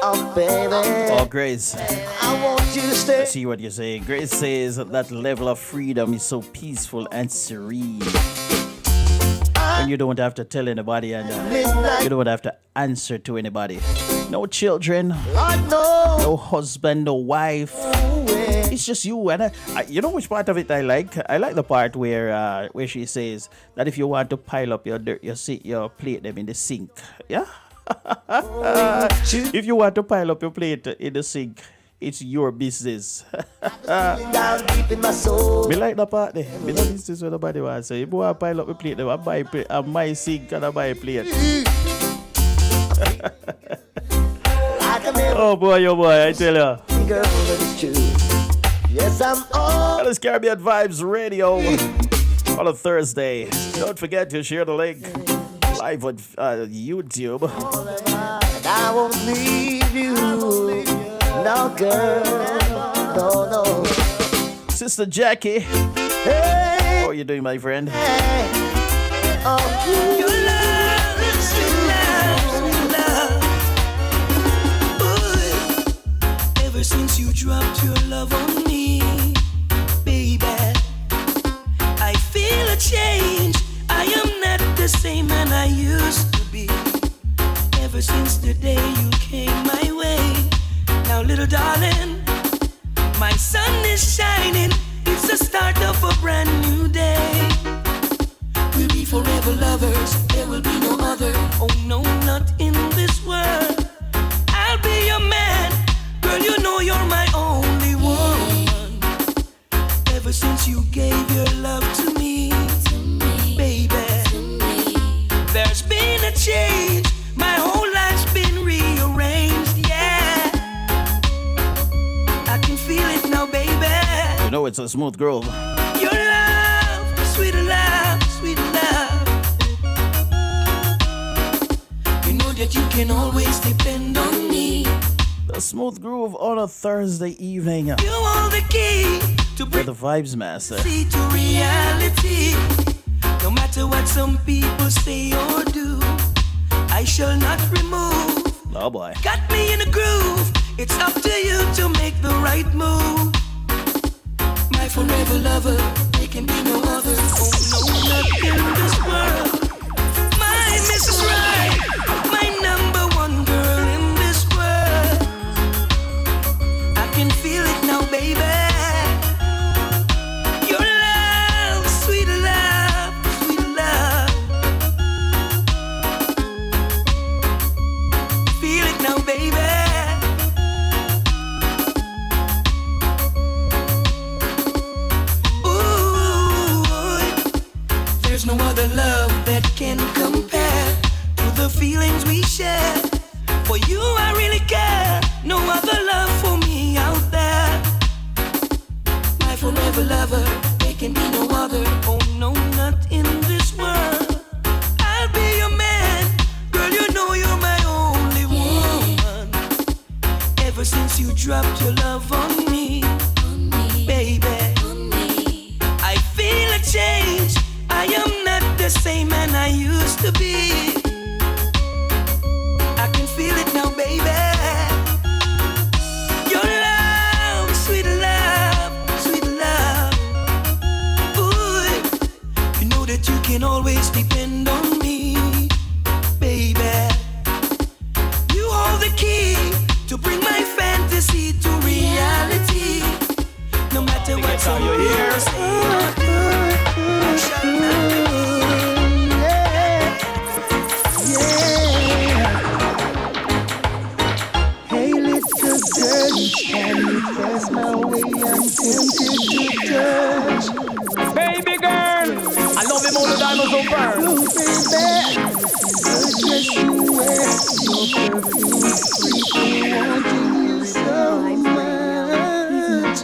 Speaker 6: Oh, baby.
Speaker 1: Oh, Grace.
Speaker 6: I want you to stay.
Speaker 1: I see what you're saying. Grace says that level of freedom is so peaceful and serene. When you don't have to tell anybody, and you don't have to answer to anybody. No children, no husband, no wife. It's just you. And you know which part of it I like? I like the part where she says that if you want to pile up your dirt, your plate them in the sink. Yeah. If you want to pile up your plate in the sink, it's your business. Me like the part there. Me no business with nobody wants. So if you want to pile up your plate, I buy plate. I buy sink and I buy plate. Oh boy, I tell you.
Speaker 6: Girl, it's true. Yes, I'm on.
Speaker 1: That is Caribbean Vibes Radio on a Thursday. Don't forget to share the link live on YouTube.
Speaker 6: And I won't leave you. No, girl. No.
Speaker 1: Sister Jackie.
Speaker 6: Hey.
Speaker 1: How are you doing, my friend?
Speaker 6: Hey. Oh,
Speaker 2: Your love is sweet love. Ooh. Ever since you dropped your love on me, baby,
Speaker 7: ever since the day you came my way. Now, little darling, my sun is shining. It's the start of a brand new day. We'll be forever lovers. There will be no other. Oh no, not in this world. I'll be your man. Girl, you know you're my only one. Ever since you gave your love to me, baby, there's been a change. My whole life's been rearranged, yeah. I can feel it now, baby.
Speaker 1: You know it's a smooth groove.
Speaker 7: Your love, sweet love, sweet love. You know that you can always depend on me.
Speaker 1: The smooth groove on a Thursday evening.
Speaker 7: You hold the key to
Speaker 1: With
Speaker 7: bring
Speaker 1: the Vibes Master.
Speaker 7: see to reality. No matter what some people say or do, I shall not remove.
Speaker 1: Oh boy.
Speaker 7: Got me in a groove. It's up to you to make the right move. My forever lover, there can be no other. Oh no, not in this world. My Mrs. Right, my number one girl in this world. I can feel it now, baby. Your love, sweet love, sweet love. Feel it now, baby. There's no other love that can compare to the feelings we share. For you I really care. No other love for me out there. My forever lover, there can be no other. Oh no, not in this world. I'll be your man. Girl, you know you're my only one. Ever since you dropped your love on me, baby, I feel a change. I am not the same man I used to be. I can feel it now, baby. Your love, sweet love, sweet love. Boy, you know that you can always depend on me, baby. You hold the key to bring my fantasy to reality. No matter what someone else says, I shall not be.
Speaker 8: Hey, little girl, can you pass my way? I'm tempted to touch.
Speaker 5: Baby girl, I love him all the time, so burn.
Speaker 8: Oh, baby, the dress you wear, your perfume, freaking wanting you so much.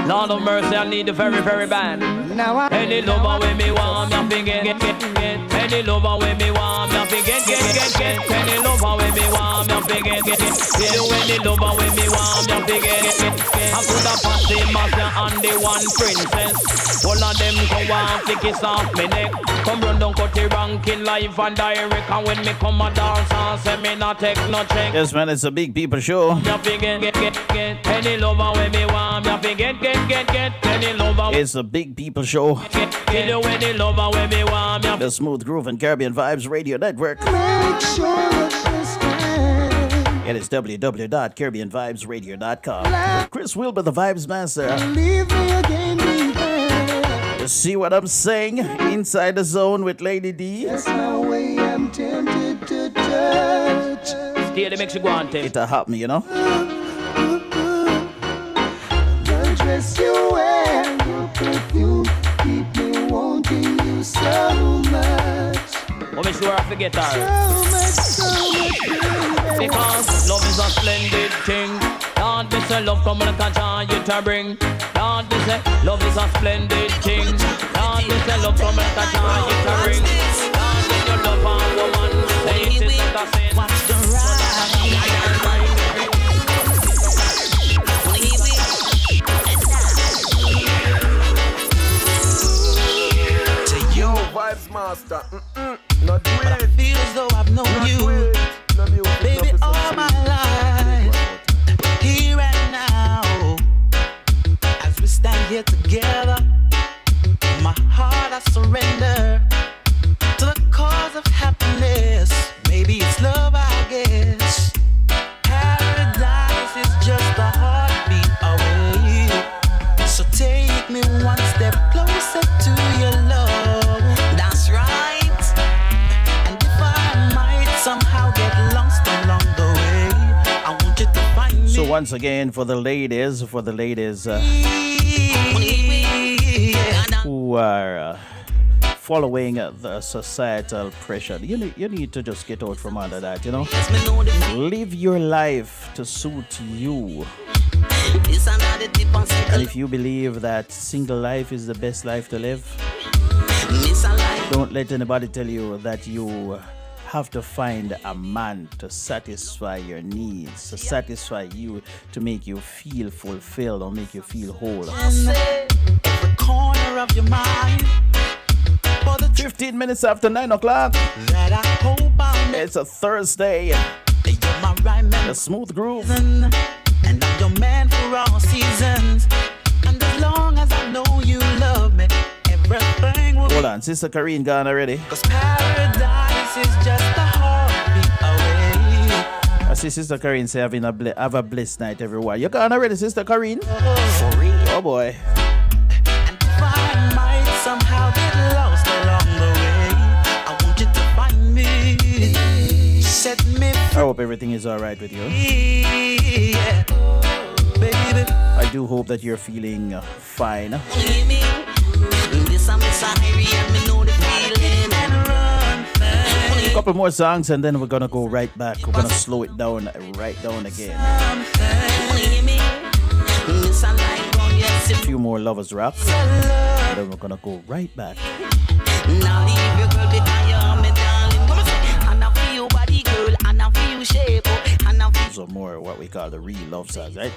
Speaker 5: Lord of mercy, I need the very, very bad.
Speaker 8: Now I
Speaker 5: Any lover with me want me get. Any lover with me want me get. Any lover with me want me get. You any lover with me want me get. I could have passed the master and the one princess. All of them go on to kiss off me neck. Come run down cut the ranking live and direct. And when me come a dance and say me not take no check.
Speaker 1: Yes, man, it's a big people show.
Speaker 5: Get. Any lover with me want me get. Any lover.
Speaker 1: It's a big people show. The Smooth Groove and Caribbean Vibes Radio Network.
Speaker 8: make sure that you stand.
Speaker 1: It is www.caribbeanvibesradio.com. Chris Wilbur, the Vibes Master.
Speaker 8: Leave me again behind.
Speaker 1: You see what I'm saying? Inside the zone with Lady D.
Speaker 8: That's my way I'm tempted to touch.
Speaker 5: Stay the makes you go on tape.
Speaker 1: It'll help me, you know?
Speaker 8: The dress you wear, your perfume, keep me wanting you so much.
Speaker 5: Well, make sure I forget her.
Speaker 8: So much, baby.
Speaker 5: Because love is a splendid thing. Don't be say love come and joy you to bring. Don't be say love is a splendid thing. Don't be say love come and joy you to bring. Don't be your love a woman. Say it is not a sin.
Speaker 2: Watch the ride.
Speaker 9: Yo, Vibes Master, not do
Speaker 10: But I
Speaker 9: it.
Speaker 10: feel as though I've known
Speaker 9: Not
Speaker 10: you,
Speaker 9: do it. No music,
Speaker 10: baby,
Speaker 9: no
Speaker 10: all my life. Here and now, as we stand here together, my heart I surrender to the cause of happiness. Maybe it's love I
Speaker 1: once again for the ladies who are following the societal pressure. You need to just get out from under that, you know. Live your life to suit you. And if you believe that single life is the best life to live, don't let anybody tell you that you have to find a man to satisfy your needs, to satisfy you, to make you feel fulfilled or make you feel whole.
Speaker 10: Every corner of your mind.
Speaker 1: 15 minutes after 9 o'clock.
Speaker 10: That I hope I'll
Speaker 1: It's a Thursday.
Speaker 10: You're my right man.
Speaker 1: A smooth groove.
Speaker 10: And I'm your man for all seasons. And as long as I know you love me, everything will
Speaker 1: Hold on, Sister Karine gone already.
Speaker 10: 'Cause paradise is just a heartbeat away.
Speaker 1: I see Sister Karine say have a blessed night, everyone. You gone already, Sister Karine?
Speaker 10: For real.
Speaker 1: Oh boy.
Speaker 10: And if I might somehow get lost along the way, I want you to find me. Set me
Speaker 1: I hope everything is alright with you.
Speaker 10: free. Yeah. Baby.
Speaker 1: I do hope that you're feeling fine. A couple more songs and then we're gonna go right back. We're gonna slow it down, right down again. A few more Lovers Rock, and then we're gonna go right back.
Speaker 10: Now leave your girl behind you, me darling. Come on, say, and I feel your body, girl, and I feel your shape, and I feel
Speaker 1: Those are more what we call the real love songs, right?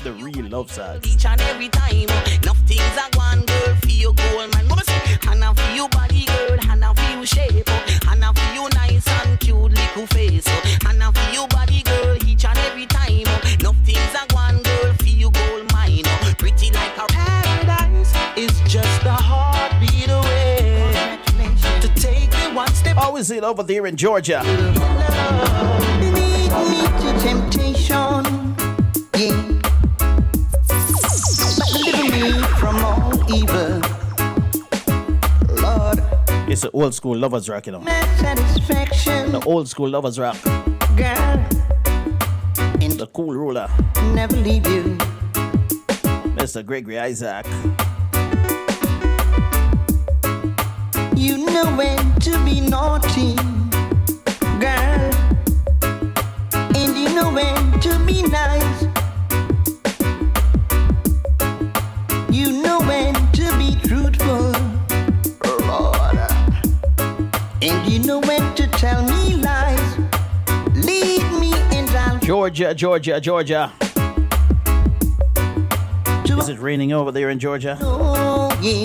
Speaker 1: The real love songs.
Speaker 10: each and every time. Enough things are gone, girl, for your gold, man. Come on, say, and I feel your body, girl, and I feel your shape, and I feel your nice and cute little face, and I feel your body, girl, each and every time. Enough things are gone, girl, for your gold mine. Pretty like a paradise is just a heartbeat away. To take me one step.
Speaker 1: Always it over there in Georgia.
Speaker 8: Lead me to temptation, yeah. But deliver me from all evil, Lord.
Speaker 1: It's the old school Lovers Rock, you know.
Speaker 8: My satisfaction,
Speaker 1: The old school Lovers Rock.
Speaker 8: girl, and
Speaker 1: The cool ruler,
Speaker 8: never leave you.
Speaker 1: Mr. Gregory Isaac.
Speaker 8: You know when to be naughty, girl, and you know when to be nice. You know when to be truthful, Lord, and you know when to tell me lies. Lead me and I'll
Speaker 1: Georgia, Georgia, Georgia. Is it raining over there in Georgia?
Speaker 8: know, yeah.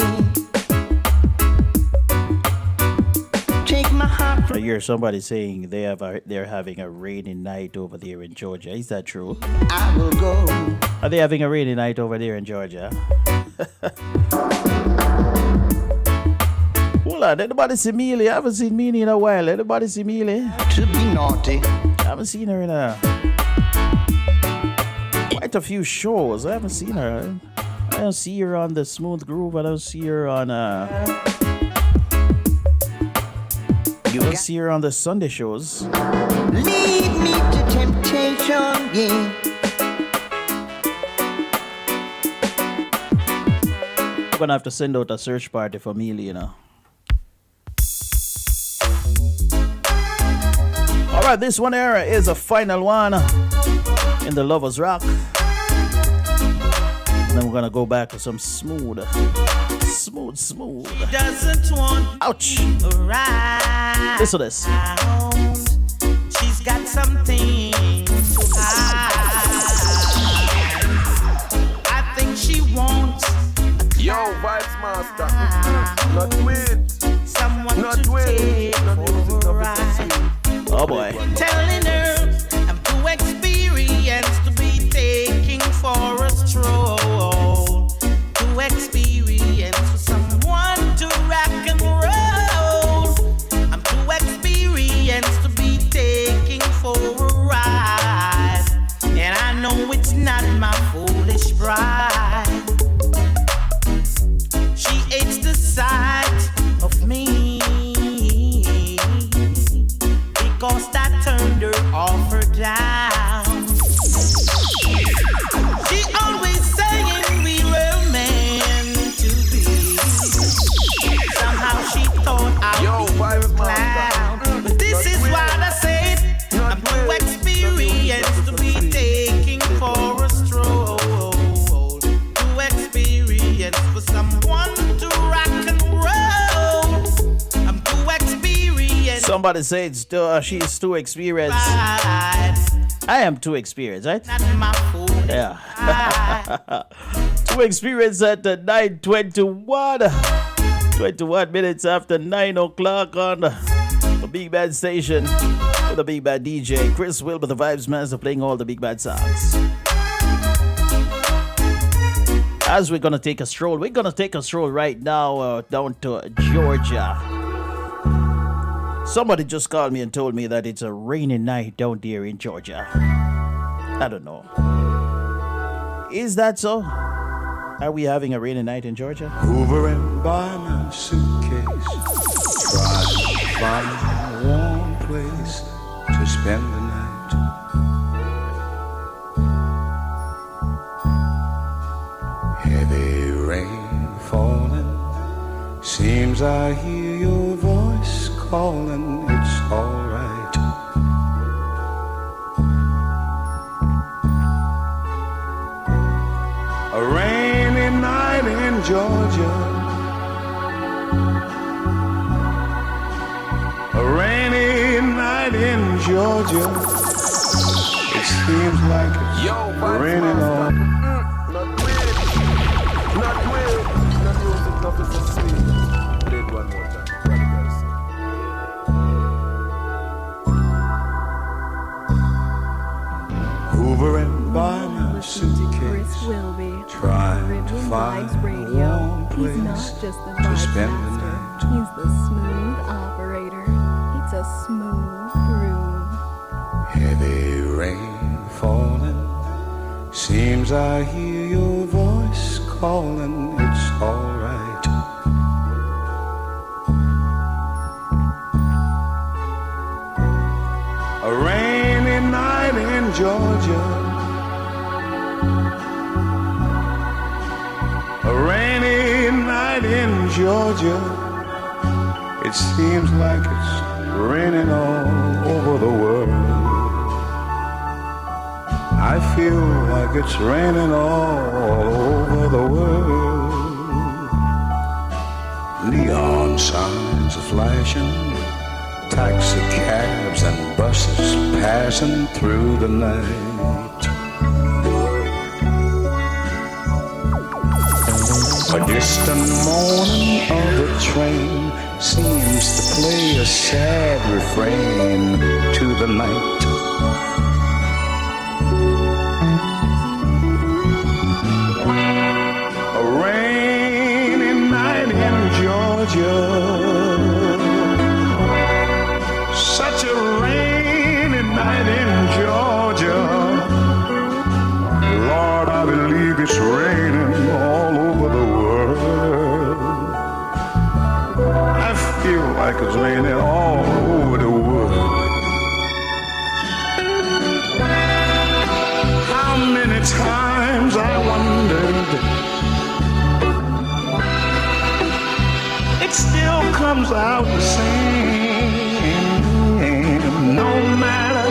Speaker 8: Take my heart
Speaker 1: I hear somebody saying they're having a rainy night over there in Georgia. Is that true?
Speaker 8: I will go.
Speaker 1: Are they having a rainy night over there in Georgia? Hold on, anybody see Mealy? I haven't seen Mealy in a while. Anybody see Mealy?
Speaker 8: To be naughty.
Speaker 1: I haven't seen her in quite a few shows. I haven't seen her. I don't see her on the Smooth Groove. I don't see her on you don't see her on the Sunday shows.
Speaker 8: Lead me to temptation, yeah.
Speaker 1: I'm gonna have to send out a search party for Mealy, you know. Alright, this one here is a final one in the Lovers Rock. And then we're gonna go back to some smooth.
Speaker 10: Doesn't want
Speaker 1: Ouch!
Speaker 10: right.
Speaker 1: Listen to this.
Speaker 10: She's got something to hide. I think she wants
Speaker 9: Yo, Vibes Master. Not with.
Speaker 10: someone
Speaker 9: Not
Speaker 10: to
Speaker 9: with.
Speaker 10: take
Speaker 9: Not music,
Speaker 10: for a
Speaker 9: not
Speaker 10: ride.
Speaker 1: Oh boy.
Speaker 10: Telling her I'm too experienced to be taking for a stroll. Too experienced for someone to rock and roll. I'm too experienced to be taking for a ride. And I know it's not my foolish pride. She hates the sight of me because that turned her off or down.
Speaker 1: Somebody said she's too experienced. I am too experienced, right? Yeah. Too experienced at 9:21. 21 minutes after 9 o'clock on the Big Bad Station with the Big Bad DJ Chris Wilbur, the Vibes Master, playing all the Big Bad songs. As we're gonna take a stroll right now down to Georgia. Somebody just called me and told me that it's a rainy night down there in Georgia. I don't know. Is that so? Are we having a rainy night in Georgia?
Speaker 3: Hovering by my suitcase, trying to find a warm place to spend the night. Heavy rain falling, seems I hear your voice calling. It's alright. A rainy night in Georgia, a rainy night in Georgia. It seems like it's raining on.
Speaker 9: Not weird, not music, not this is sweet. Play it one more time. Right, guys.
Speaker 3: Hovering by my
Speaker 4: Listen to Chris
Speaker 3: suitcase,
Speaker 4: Wilby.
Speaker 3: trying to
Speaker 4: Ribbon
Speaker 3: find
Speaker 4: Vibes
Speaker 3: a
Speaker 4: Radio.
Speaker 3: warm
Speaker 4: He's
Speaker 3: place
Speaker 4: not just the
Speaker 3: to
Speaker 4: vibes
Speaker 3: spend the
Speaker 4: master.
Speaker 3: night.
Speaker 4: He's the smooth operator. It's a smooth groove.
Speaker 3: Heavy rain falling, seems I hear your voice calling. It's alright. A rainy night in Georgia, a rainy night in Georgia. It seems like it's raining all over the world. I feel like it's raining all over the world. Neon signs are flashing, taxi cabs and buses passing through the night. A distant moaning of the train seems to play a sad refrain to the night. A rainy night in Georgia, such a rainy night in Georgia. Lord, I believe it's raining all over the world. I feel like it's raining all over the world. How many times I wondered, it still comes out the same. No matter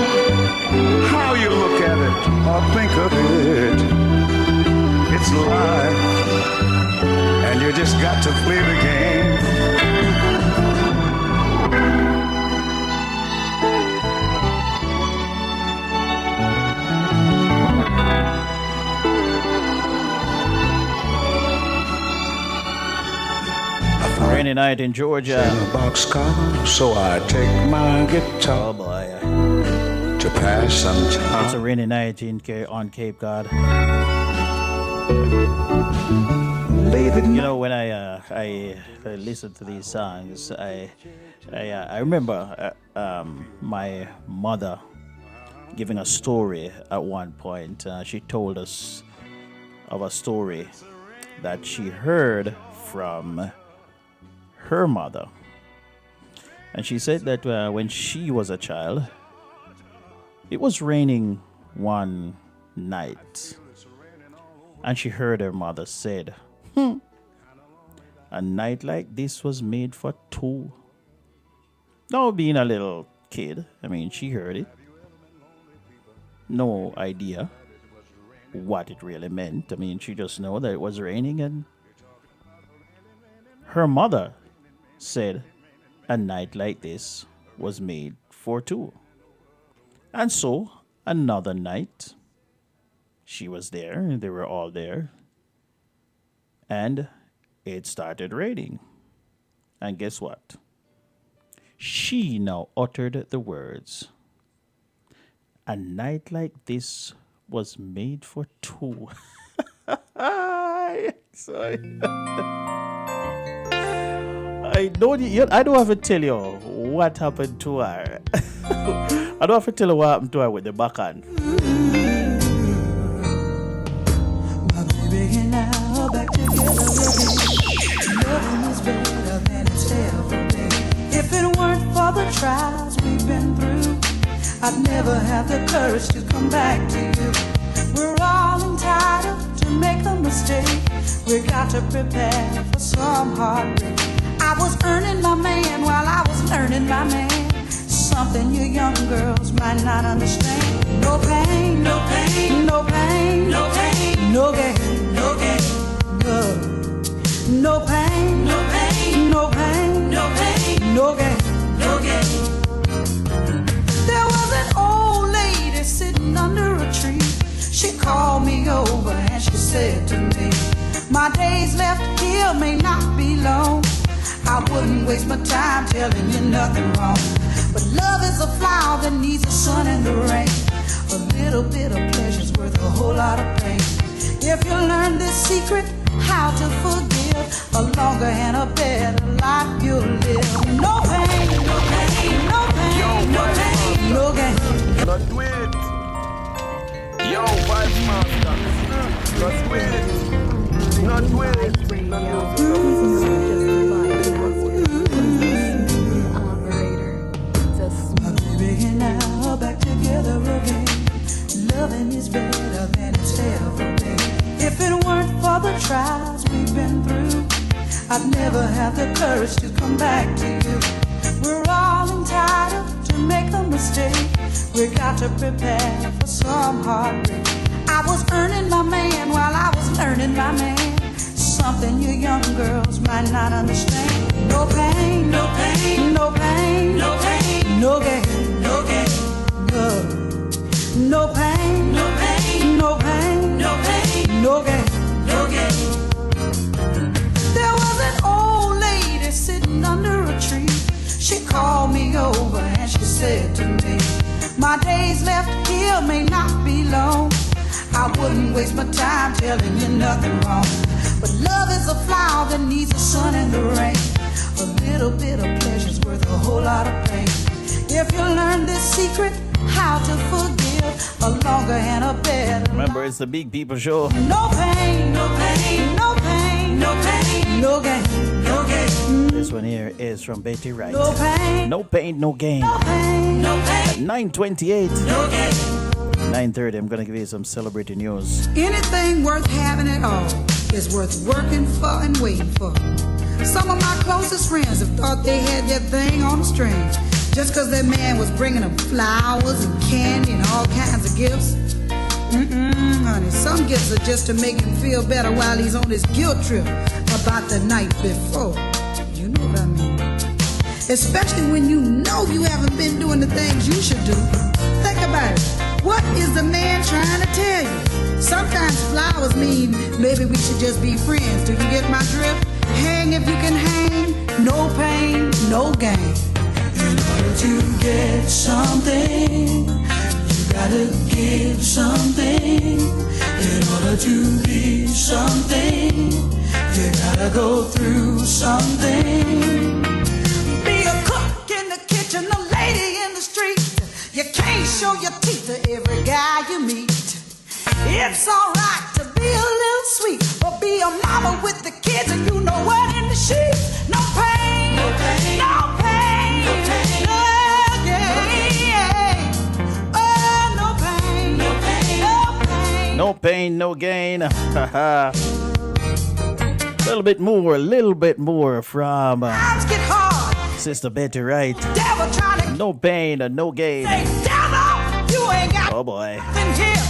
Speaker 3: how you look at it or think of it, it's life, and you just got to play the game.
Speaker 1: Rainy night in Georgia.
Speaker 3: In a boxcar, so I take my guitar
Speaker 1: Oh boy.
Speaker 3: to pass some
Speaker 1: It's a
Speaker 3: time.
Speaker 1: rainy night on Cape Cod. You know, when I listen to these songs, I remember my mother giving a story at one point. She told us of a story that she heard from her mother. And she said that when she was a child, it was raining one night. And she heard her mother said, a night like this was made for two. Now, being a little kid, I mean, she heard it. No idea what it really meant. I mean, she just know that it was raining, and her mother said, a night like this was made for two. And so, another night, she was there, and they were all there, and it started raining. And guess what? She now uttered the words, "A night like this was made for two." Sorry. I don't have to tell you what happened to her. I don't have to tell you what happened to her with the backhand.
Speaker 11: My baby and I are back together again. Loving is better than it's ever been. If it weren't for the trials we've been through, I'd never have the courage to come back to you. We're all entitled to make a mistake. We got to prepare for some heartbreak. I was earning my man while I was learning my man. Something you young girls might not understand. No pain, no pain, no pain, no pain, no gain, no gain, no. No pain, no pain, no pain, no pain, no gain, no gain. There was an old lady sitting under a tree. She called me over and she said to me, "My days left here may not be long. I wouldn't waste my time telling you nothing wrong. But love is a flower that needs the sun and the rain. A little bit of pleasure's worth a whole lot of pain. If you learn this secret, how to forgive, a longer and a better life you'll live. No pain, no pain, no pain, no pain, no gain."
Speaker 9: Not do it. Yo, Vibes Master. Not do it. Not do it.
Speaker 11: My baby and I are back together again. Loving is better than it's ever been. If it weren't for the trials we've been through, I'd never have the courage to come back to you. We're all entitled to make a mistake. We got to prepare for some heartbreak. I was earning my man while I was learning my man. Something you young girls might not understand. No pain, no pain, no pain, no pain, no gain, no gain, no. No pain, no pain, no pain, no pain, no gain, no gain. There was an old lady sitting under a tree. She called me over and she said to me, "My days left here may not be long. I wouldn't waste my time telling you nothing wrong. But love is a flower that needs the sun and the rain. A little bit of pleasure's worth a whole lot of pain. If you learn this secret, how to forgive, a longer and a better.
Speaker 1: Remember, it's the Big People Show.
Speaker 11: No pain, no pain, no pain, no pain, no gain, no gain.
Speaker 1: This one here is from Betty Wright.
Speaker 11: No pain,
Speaker 1: No pain, no gain.
Speaker 11: no pain, no pain,
Speaker 1: At 9:28.
Speaker 11: no gain.
Speaker 1: 9:30, I'm going to give you some celebrity news.
Speaker 11: Anything worth having at all is worth working for and waiting for. Some of my closest friends have thought they had their thing on the string just because their man was bringing them flowers and candy and all kinds of gifts. Honey, some gifts are just to make him feel better while he's on his guilt trip about the night before. You know what I mean? Especially when you know you haven't been doing the things you should do. Think about it. What is the man trying to tell you? Sometimes flowers mean maybe we should just be friends. Do you get my drift? Hang if you can hang. No pain, no gain. In order to get something, you gotta give something. In order to be something, you gotta go through something. Be a cook in the kitchen, a lady in the street. You can't show your teeth to every guy you meet. It's alright to be a little sweet, but be a mama with the kids and you know what in the sheets. No pain, no pain, no pain, no pain, no gain. Oh, no pain, no pain, no pain.
Speaker 1: No pain, no gain. little bit more from
Speaker 11: Times get hard.
Speaker 1: Sister Betty Wright.
Speaker 11: Devil trying to
Speaker 1: No pain and no gain.
Speaker 11: say, devil, you ain't got
Speaker 1: Oh boy.
Speaker 11: nothing here.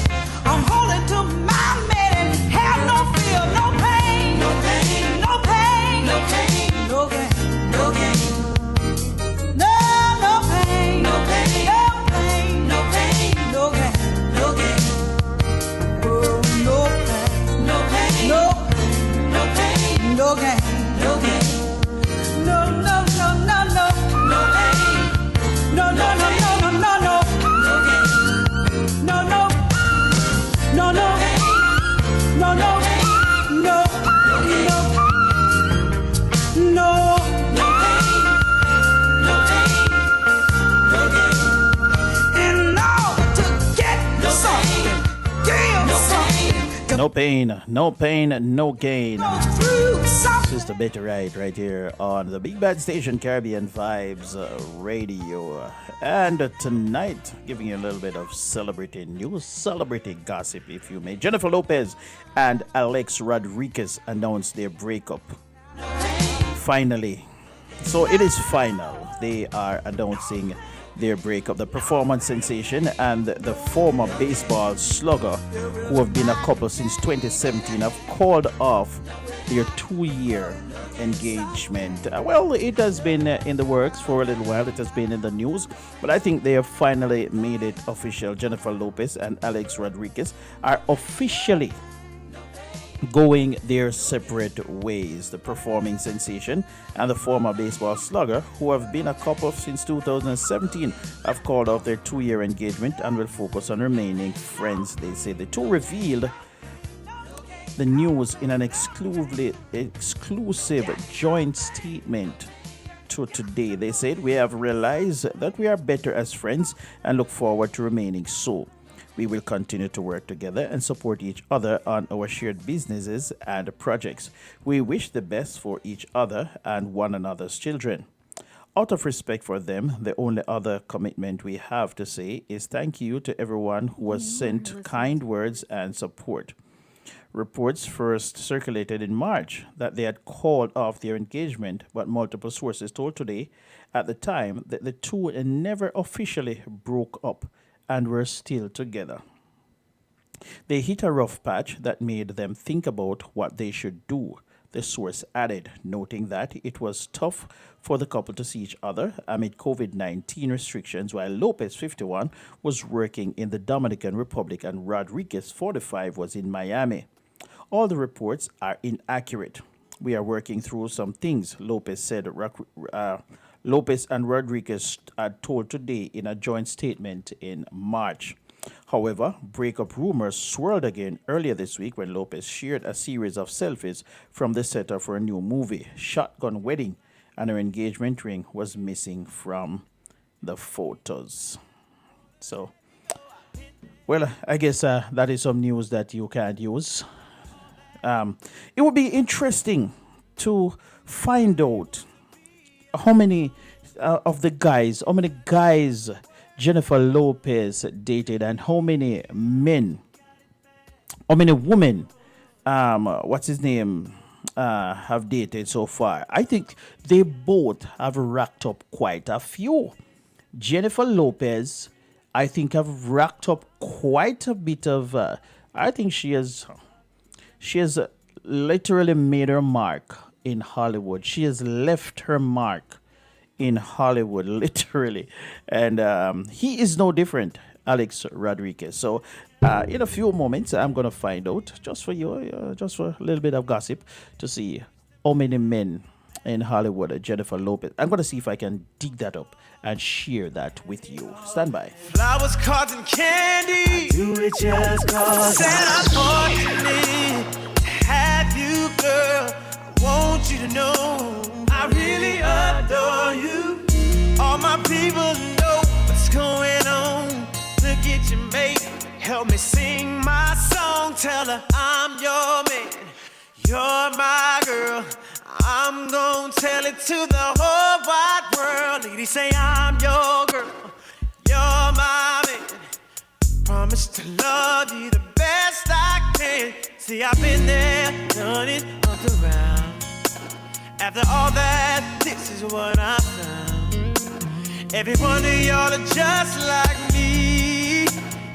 Speaker 11: I'm holding to my man and have no fear, no pain, no pain, no pain, no pain, no gain, no gain, no, no pain.
Speaker 1: No pain, no pain, no gain.
Speaker 11: Through some
Speaker 1: Sister Betty Wright right here on the Big Bad Station Caribbean Vibes Radio. And tonight, giving you a little bit of celebrity news, celebrity gossip, if you may. Jennifer Lopez and Alex Rodriguez announced their breakup. Finally. So it is final. They are announcing their breakup. The performance sensation and the former baseball slugger, who have been a couple since 2017, have called off their 2-year engagement. Well, it has been in the works for a little while. It has been in the news, but I think they have finally made it official. Jennifer Lopez and Alex Rodriguez are officially going their separate ways. The performing sensation and the former baseball slugger, who have been a couple since 2017, have called off their 2-year engagement and will focus on remaining friends, they say. The two revealed the news in an exclusive joint statement to Today. They said, "We have realized that we are better as friends and look forward to remaining so. We will continue to work together and support each other on our shared businesses and projects. We wish the best for each other and one another's children. Out of respect for them, the only other commitment we have to say is thank you to everyone who has sent kind words and support." Reports first circulated in March that they had called off their engagement, but multiple sources told Today at the time that the two never officially broke up and were still together. They hit a rough patch that made them think about what they should do, the source added, noting that it was tough for the couple to see each other amid COVID-19 restrictions while Lopez, 51, was working in the Dominican Republic and Rodriguez, 45, was in Miami. All the reports are inaccurate. We are working through some things, Lopez said. Lopez and Rodriguez had told Today in a joint statement in March. However, breakup rumors swirled again earlier this week when Lopez shared a series of selfies from the set of her new movie, Shotgun Wedding, and her engagement ring was missing from the photos. So, well, I guess that is some news that you can't use. It would be interesting to find out how many how many guys Jennifer Lopez dated and how many women, have dated so far. I think they both have racked up quite a few. Jennifer Lopez, I think, have racked up quite a bit of, I think she has literally made her mark in Hollywood. She has left her mark in Hollywood, literally. And he is no different, Alex Rodriguez. So in a few moments, I'm going to find out, just for you, just for a little bit of gossip, to see how many men in Hollywood Jennifer Lopez. I'm going to see if I can dig that up and share that with you. Stand by.
Speaker 7: Flowers, cards, and candy. Do it just cause. Said unfortunately to have you, girl. I want you to know I really adore you. All my people know what's going on. Look at your mate, help me sing my song. Tell her I'm your man, you're my girl. I'm gonna tell it to the whole wide world. Ladies say I'm your girl, you're my man. Promise to love you the best I can. See, I've been there, done it, up around. After all that, this is what I found. Every one of y'all are just like me.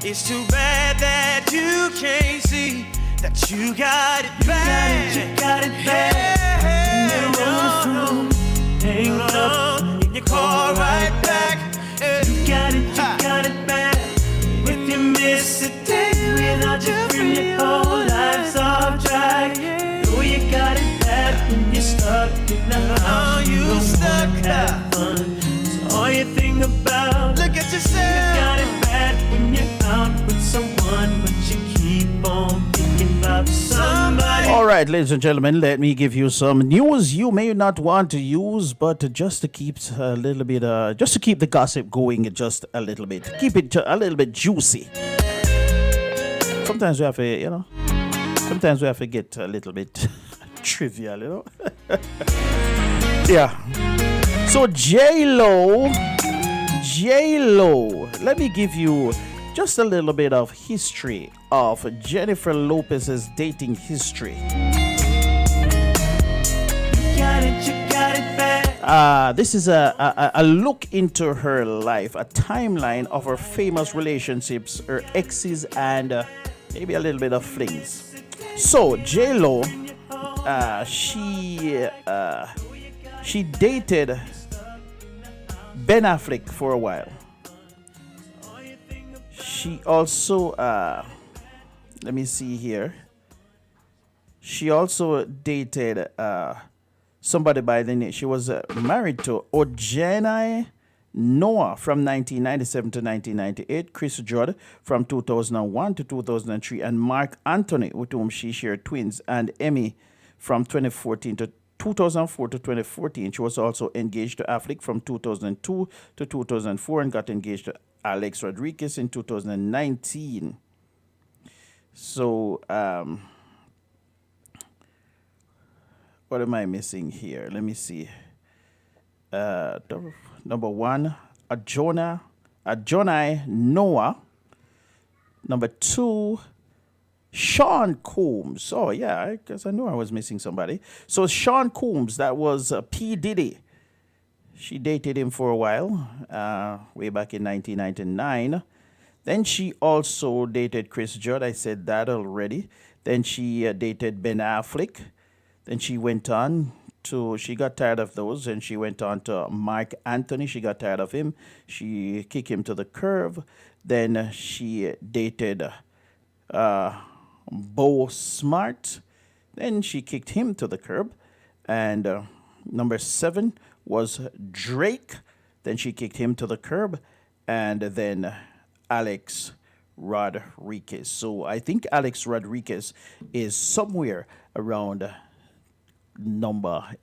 Speaker 7: It's too bad that you can't see that you got it bad. You got it bad. You're on the phone, hang up, and you call right back. You got it bad. If you miss a day without your friend, your whole life's off track. Know you got it bad when you're stuck in the house. You stuck have fun. So all you think about, look at yourself. You got it bad when you're out with someone, but you keep on thinking about somebody.
Speaker 1: All right, ladies and gentlemen, let me give you some news you may not want to use, but just to keep a little bit, just to keep the gossip going just a little bit, keep it a little bit juicy. Sometimes we have to, Sometimes we have to get a little bit trivial, you know. Yeah. So J-Lo. Let me give you just a little bit of history of Jennifer Lopez's dating history. This is a look into her life, a timeline of her famous relationships, her exes, and maybe a little bit of flings. So J-Lo, she dated Ben Affleck for a while. She also, let me see here. She also dated somebody by the name. She was married to Ojani Noah from 1997 to 1998, Chris Judd from 2001 to 2003, and Mark Anthony, with whom she shared twins, and Emmy from 2004 to 2014. She was also engaged to Affleck from 2002 to 2004 and got engaged to Alex Rodriguez in 2019. So, what am I missing here? Let me see. Number one, Adonai Noah. Number two, Sean Combs. Oh, yeah, because I knew I was missing somebody. So Sean Combs, that was P. Diddy. She dated him for a while, way back in 1999. Then she also dated Chris Judd. I said that already. Then she dated Ben Affleck. Then she went on to, she got tired of those, and she went on to Mark Anthony. She got tired of him. She kicked him to the curb. Then she dated Bo Smart. Then she kicked him to the curb. And number 7 was Drake. Then she kicked him to the curb. And then Alex Rodriguez. So I think Alex Rodriguez is somewhere around number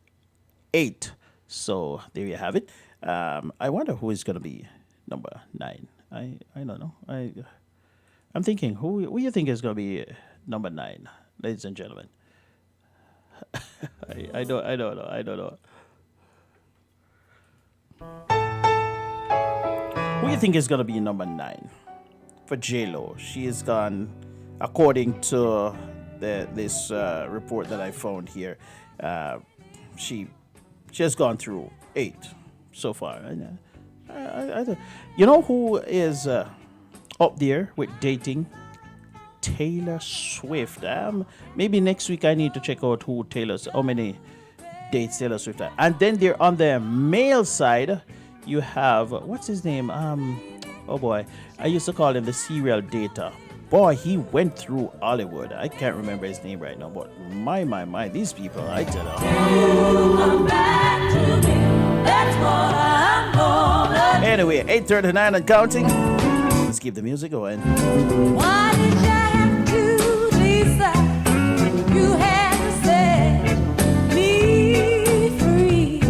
Speaker 1: 8. So there you have it. I wonder who is going to be number 9. I don't know. I'm thinking, who you think is going to be number 9, ladies and gentlemen? I don't know. Who do you think is going to be number 9 for J-Lo? She is gone, according to this report that I found here. She has gone through 8 so far. You know who is up there with dating? Taylor Swift. Maybe next week I need to check out how many dates Taylor Swift had. And then they're on the male side. You have, what's his name? Oh boy, I used to call him the serial dater. Boy, he went through Hollywood. I can't remember his name right now, but my, these people, I tell you. Anyway, 8:39 and counting. Let's keep the music going.
Speaker 2: Why did I have to decide you had to set me free?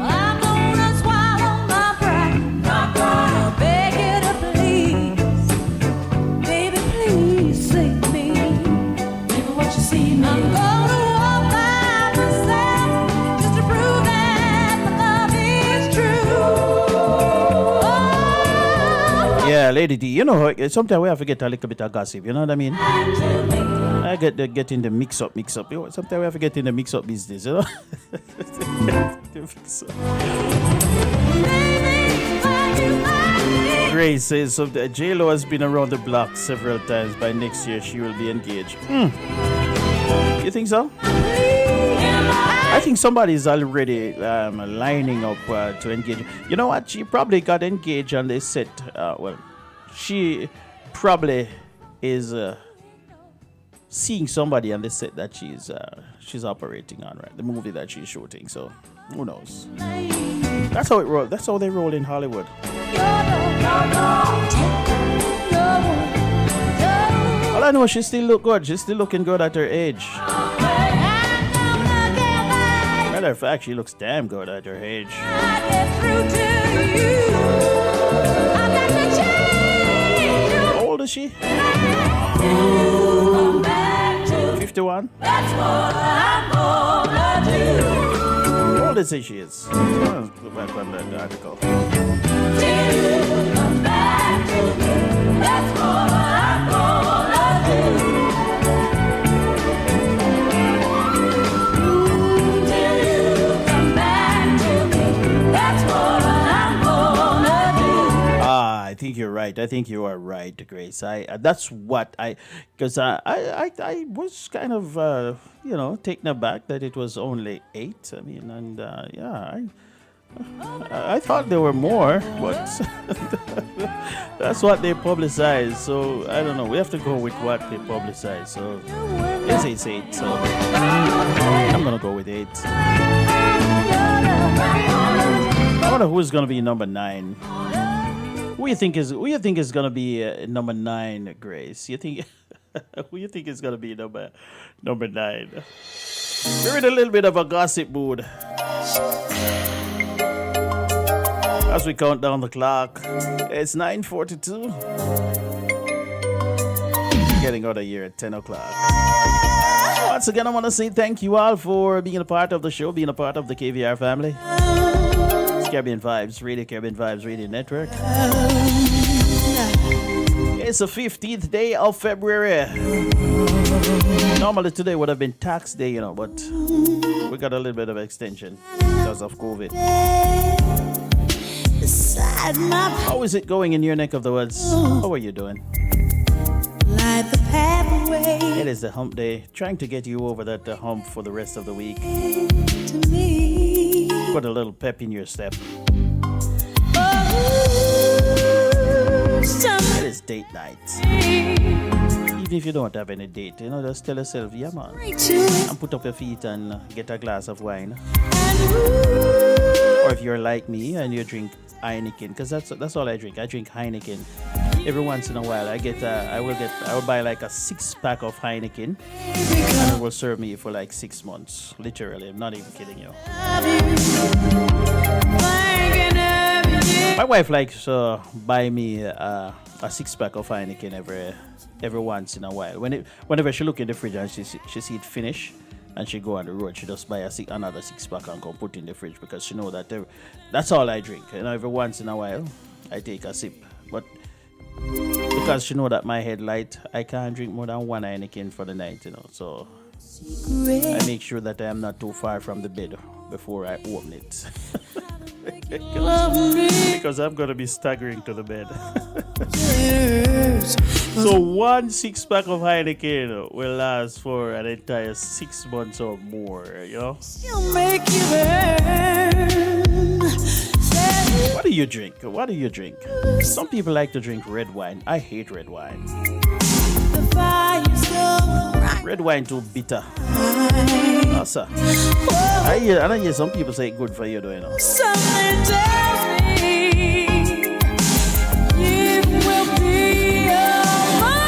Speaker 2: I'm gonna swallow my pride, not gonna beg you to please. Baby, please save me. Never what you see me. I'm gonna walk by myself just to prove that my love is true.
Speaker 1: Yeah, Lady D, you know, sometimes we have to get a little bit of gossip, you know what I mean? I get in the mix-up. Sometimes we have to get in the mix-up business, you know? Grace says J-Lo has been around the block several times. By next year, she will be engaged. You think so? I think somebody's already lining up to engage. You know what? She probably got engaged on this set. She probably is seeing somebody on the set that she's operating on, right? The movie that she's shooting. So who knows? That's how it rolls. That's how they roll in Hollywood. All I know, she still look good. She's still looking good at her age. Matter of fact, she looks damn good at her age. How old is she? on.
Speaker 2: That's what I'm gonna do.
Speaker 1: How old is she is? Let's go back on the article.
Speaker 2: Till you come back to me. That's what I'm gonna do. Till you come back to me. That's what I'm gonna do.
Speaker 1: I think you're right. I think you are right, Grace. That's what because I was kind of taken aback that it was only 8. I mean, and I thought there were more, but that's what they publicized. So I don't know. We have to go with what they publicized. So it's 8. So I'm gonna go with 8. I wonder who's gonna be number 9. Who you think is gonna be number 9, Grace? You think who you think is gonna be number 9? We're in a little bit of a gossip mood as we count down the clock. It's 9:42. Getting out of here at 10 o'clock. Once again, I want to say thank you all for being a part of the show, being a part of the KVR family. Caribbean Vibes Radio Network. It's the 15th day of February. Normally today would have been tax day, but we got a little bit of extension because of COVID. How is it going in your neck of the woods? How are you doing? It is the hump day, trying to get you over that hump for the rest of the week. Put a little pep in your step. It is date night. Even if you don't have any date, just tell yourself, yeah man, and put up your feet and get a glass of wine. Or if you're like me and you drink Heineken, because that's all I drink. I drink Heineken. Every once in a while, I will buy like a 6-pack of Heineken, and it will serve me for like 6 months. Literally, I'm not even kidding you. My wife likes to buy me a 6-pack of Heineken every once in a while. Whenever she look in the fridge and she see it finish, and she go on the road, she just buy another 6-pack and go put in the fridge because she know that that's all I drink. Every once in a while, I take a sip, but because she know that my head light, I can't drink more than 1 Heineken for the night, so I make sure that I am not too far from the bed before I open it. because I'm going to be staggering to the bed. So 1 6-pack of Heineken will last for an entire 6 months or more,
Speaker 2: She'll make you burn.
Speaker 1: What do you drink? Some people like to drink red wine. I hate red wine. Red wine too bitter. No, sir. I hear some people say it's good for you,
Speaker 2: Something tells me it will be alright.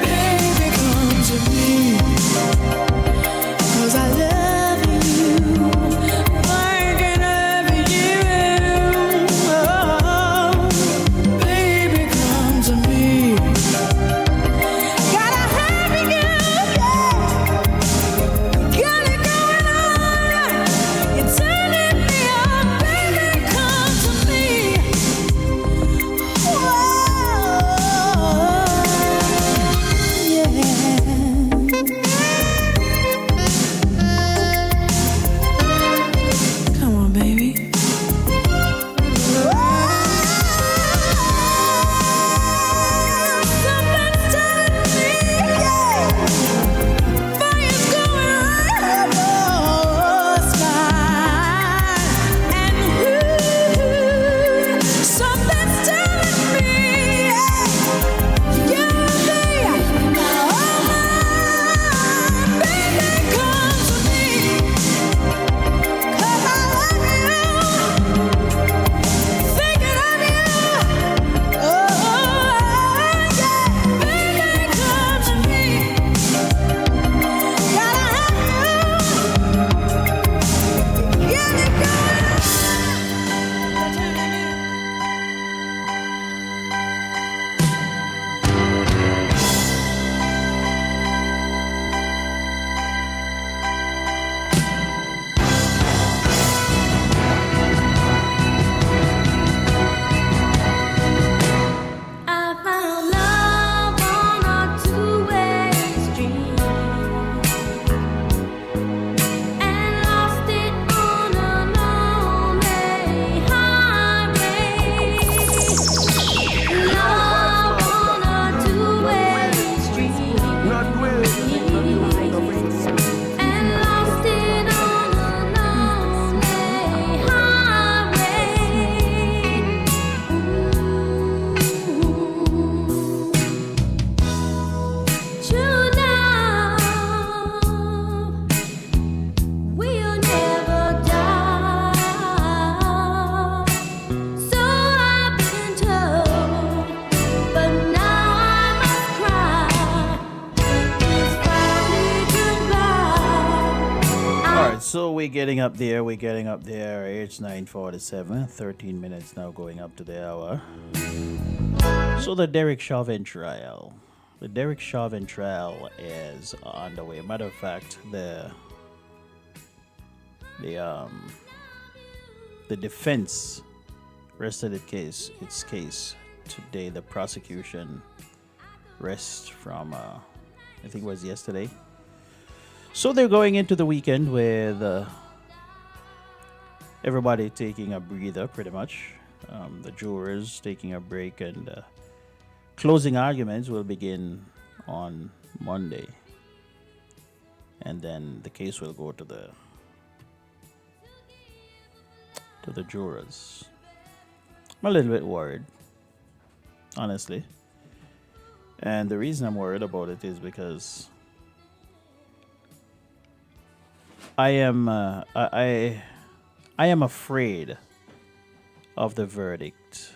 Speaker 2: Baby, come to me, 'cause I love you, thinking of you. Oh, baby, come to me. Gotta have you, yeah. Got it going on. You're turning me on, baby.
Speaker 1: we're getting up there. It's 9:47, 13 minutes now going up to the hour. So the Derek Chauvin trial. The Derek Chauvin trial is underway. Matter of fact, the defense rested its case today. The prosecution rests from I think it was yesterday. So they're going into the weekend with everybody taking a breather, pretty much. The jurors taking a break, and closing arguments will begin on Monday. And then the case will go to the jurors. I'm a little bit worried, honestly. And the reason I'm worried about it is because I am afraid of the verdict.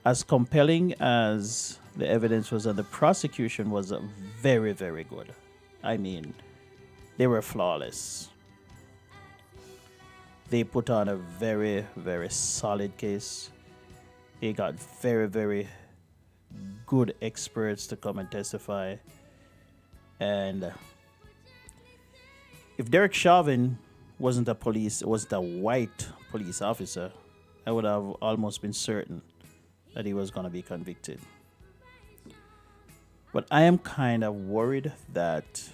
Speaker 1: As compelling as the evidence was, and the prosecution was very, very good. I mean, they were flawless. They put on a very, very solid case. They got very, very good experts to come and testify. And if Derek Chauvin wasn't a white police officer, I would have almost been certain that he was going to be convicted. But I am kind of worried that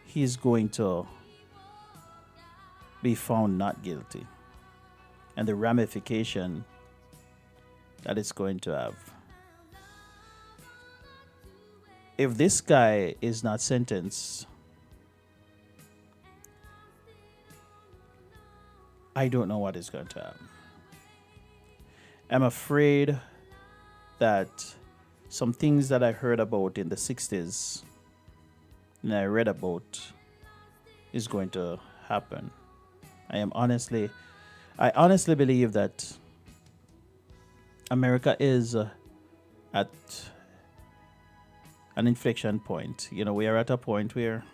Speaker 1: he's going to be found not guilty, and the ramification that it's going to have. If this guy is not sentenced, I don't know what is going to happen. I'm afraid that some things that I heard about in the 60s and I read about is going to happen. I honestly believe that America is at an inflection point. You know, we are at a point where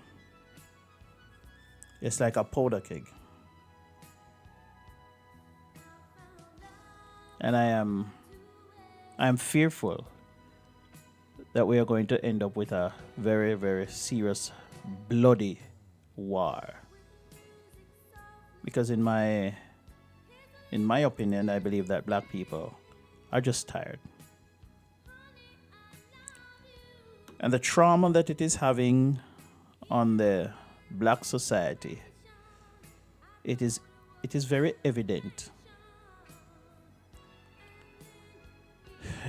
Speaker 1: it's like a powder keg. And I am fearful that we are going to end up with a very, very serious, bloody war. Because in my opinion, I believe that black people are just tired. And the trauma that it is having on the black society, it is very evident.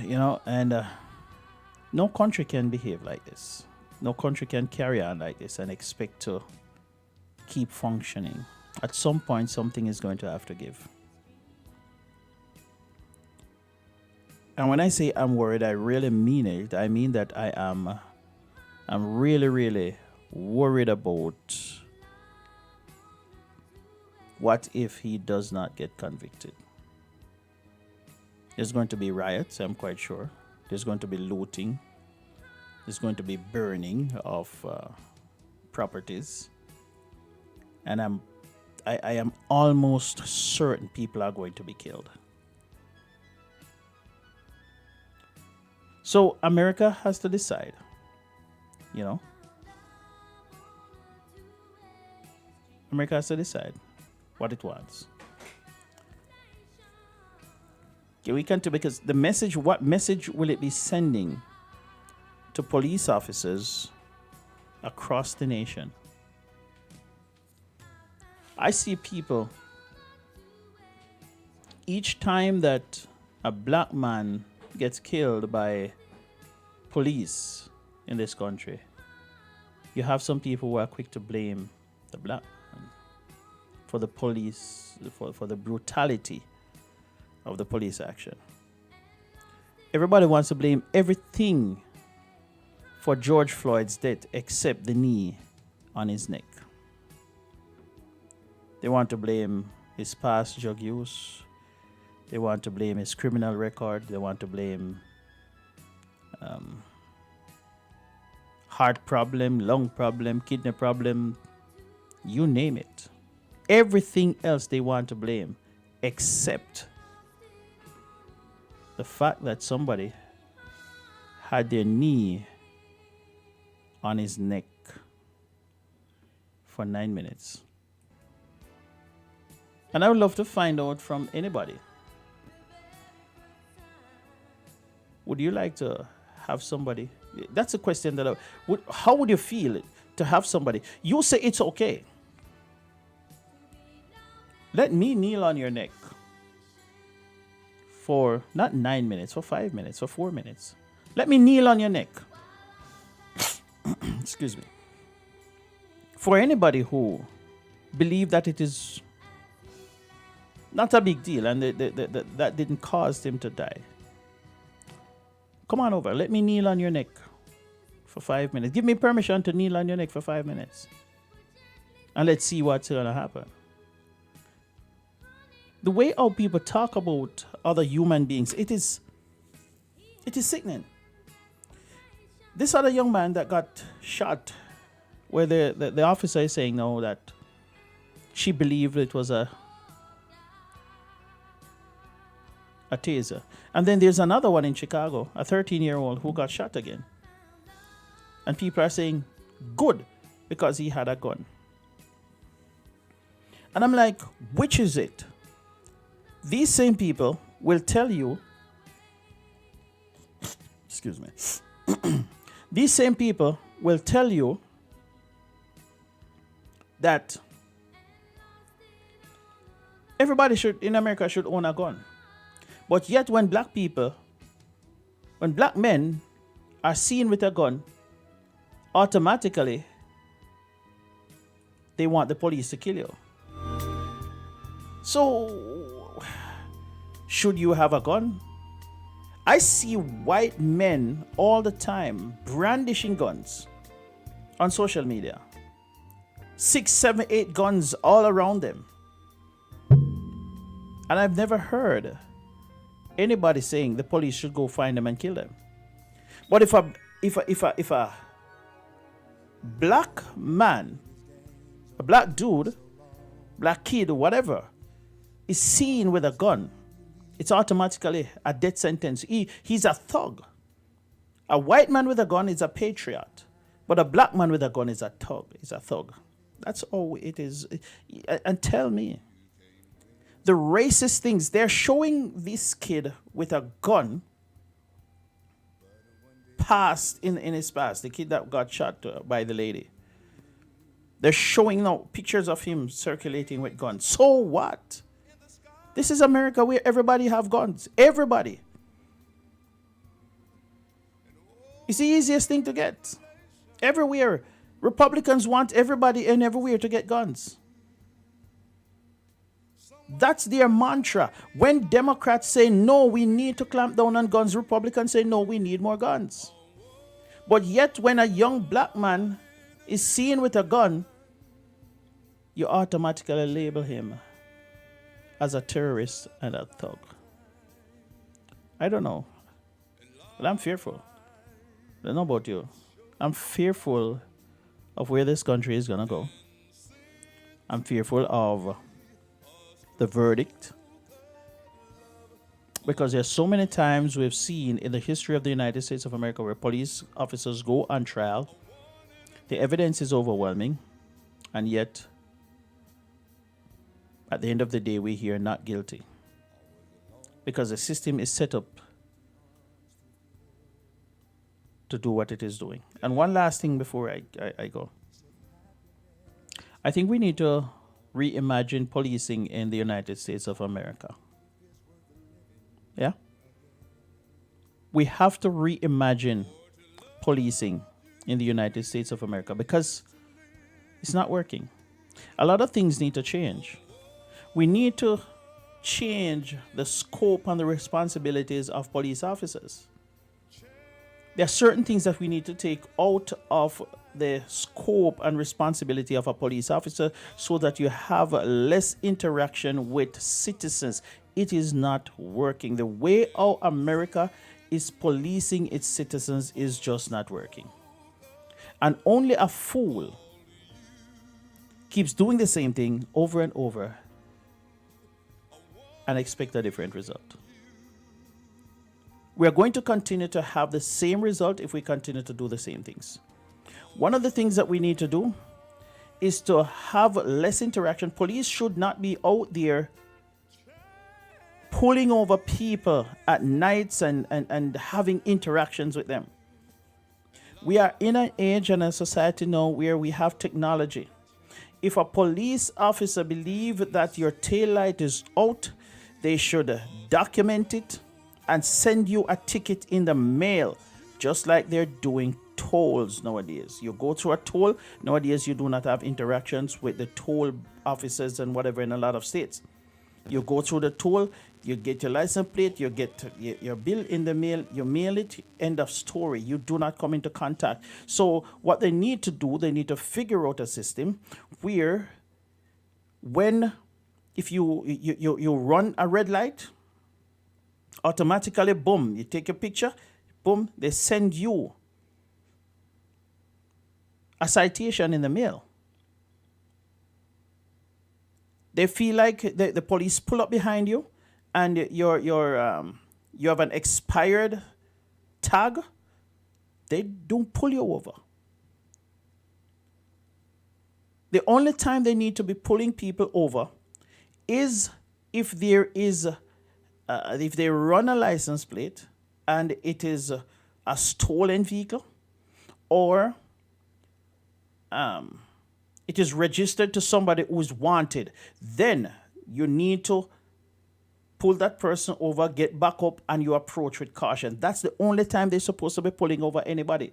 Speaker 1: You know, and no country can behave like this. No country can carry on like this and expect to keep functioning. At some point, something is going to have to give. And when I say I'm worried, I really mean it. I mean that I'm really, really worried about what if he does not get convicted. There's going to be riots, I'm quite sure. There's going to be looting. There's going to be burning of properties. And I am almost certain people are going to be killed. So America has to decide, you know. America has to decide what it wants. Okay, we can't do, because the message, what message will it be sending to police officers across the nation? I see people, each time that a black man gets killed by police in this country, you have some people who are quick to blame the black man for the police, for the brutality of the police action. Everybody wants to blame everything for George Floyd's death except the knee on his neck. They want to blame his past drug use. They want to blame his criminal record. They want to blame heart problem, lung problem, kidney problem, You name it. Everything else they want to blame, except the fact that somebody had their knee on his neck for 9 minutes. And I would love to find out from anybody. Would you like to have somebody? That's a question that how would you feel to have somebody? You say it's okay. Let me kneel on your neck for not 9 minutes, for 5 minutes, for 4 minutes. Let me kneel on your neck. Excuse me. For anybody who believe that it is not a big deal and that didn't cause him to die, come on over. Let me kneel on your neck for 5 minutes. Give me permission to kneel on your neck for 5 minutes. And let's see what's going to happen. The way how people talk about other human beings, it is sickening. This other young man that got shot, where the officer is saying now that she believed it was a taser. And then there's another one in Chicago, a 13-year-old who got shot again. And people are saying, good, because he had a gun. And I'm like, which is it? These same people will tell you, excuse me, these same people will tell you that everybody in America should own a gun. But yet when black men are seen with a gun, automatically they want the police to kill you. So, should you have a gun? I see white men all the time brandishing guns on social media. 6, 7, 8 guns all around them. And I've never heard anybody saying the police should go find them and kill them. But if a black man, a black dude, black kid, or whatever, is seen with a gun, it's automatically a death sentence. He's a thug. A white man with a gun is a patriot, but a black man with a gun is a thug. He's a thug. That's all it is. And tell me, the racist things, they're showing this kid with a gun in his past, the kid that got shot by the lady. They're showing now pictures of him circulating with guns. So what? This is America where everybody have guns. Everybody. It's the easiest thing to get. Everywhere. Republicans want everybody and everywhere to get guns. That's their mantra. When Democrats say, no, we need to clamp down on guns, Republicans say, no, we need more guns. But yet when a young black man is seen with a gun, you automatically label him as a terrorist and a thug. I don't know. But I'm fearful. I don't know about you. I'm fearful of where this country is going to go. I'm fearful of the verdict. Because there's so many times we've seen in the history of the United States of America where police officers go on trial. The evidence is overwhelming. And yet, at the end of the day, we hear not guilty. Because the system is set up to do what it is doing. And one last thing before I go. I think we need to reimagine policing in the United States of America. Yeah? We have to reimagine policing in the United States of America because it's not working. A lot of things need to change. We need to change the scope and the responsibilities of police officers. There are certain things that we need to take out of the scope and responsibility of a police officer so that you have less interaction with citizens. It is not working. The way how America is policing its citizens is just not working. And only a fool keeps doing the same thing over and over and expect a different result. We are going to continue to have the same result if we continue to do the same things. One of the things that we need to do is to have less interaction. Police should not be out there pulling over people at nights and having interactions with them. We are in an age and a society now where we have technology. If a police officer believes that your tail light is out, they should document it and send you a ticket in the mail, just like they're doing tolls nowadays. You go through a toll, nowadays you do not have interactions with the toll officers and whatever in a lot of states. You go through the toll, you get your license plate, you get your bill in the mail, you mail it, end of story. You do not come into contact. So what they need to do, they need to figure out a system where if you run a red light, automatically, boom, you take a picture, boom, they send you a citation in the mail. They feel like the police pull up behind you and you have an expired tag, they don't pull you over. The only time they need to be pulling people over is if there is if they run a license plate and it is a stolen vehicle, or it is registered to somebody who is wanted, then you need to pull that person over, get back up, and you approach with caution. That's the only time they're supposed to be pulling over anybody.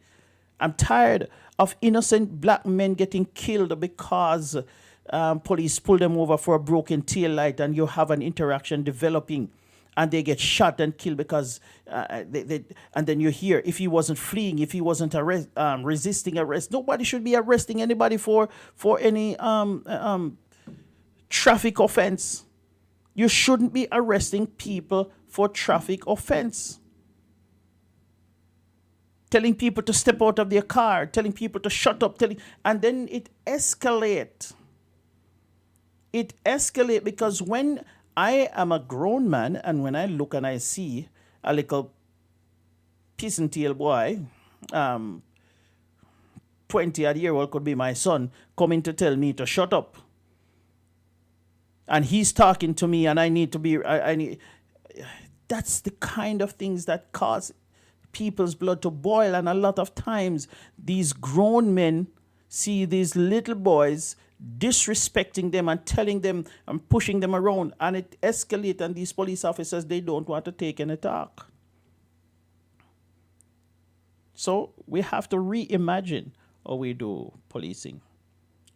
Speaker 1: I'm tired of innocent black men getting killed because police pull them over for a broken tail light, and you have an interaction developing, and they get shot and killed because and then you hear, if he wasn't fleeing, if he wasn't resisting arrest. Nobody should be arresting anybody for any traffic offense. You shouldn't be arresting people for traffic offense. Telling people to step out of their car, telling people to shut up, and then it escalates. It escalates because when I am a grown man, and when I look and I see a little piece and tail boy, 20-odd-year-old could be my son, coming to tell me to shut up, and he's talking to me, and I need to be, that's the kind of things that cause people's blood to boil. And a lot of times these grown men see these little boys disrespecting them and telling them and pushing them around, and it escalates, and these police officers, they don't want to take any talk. So we have to reimagine how we do policing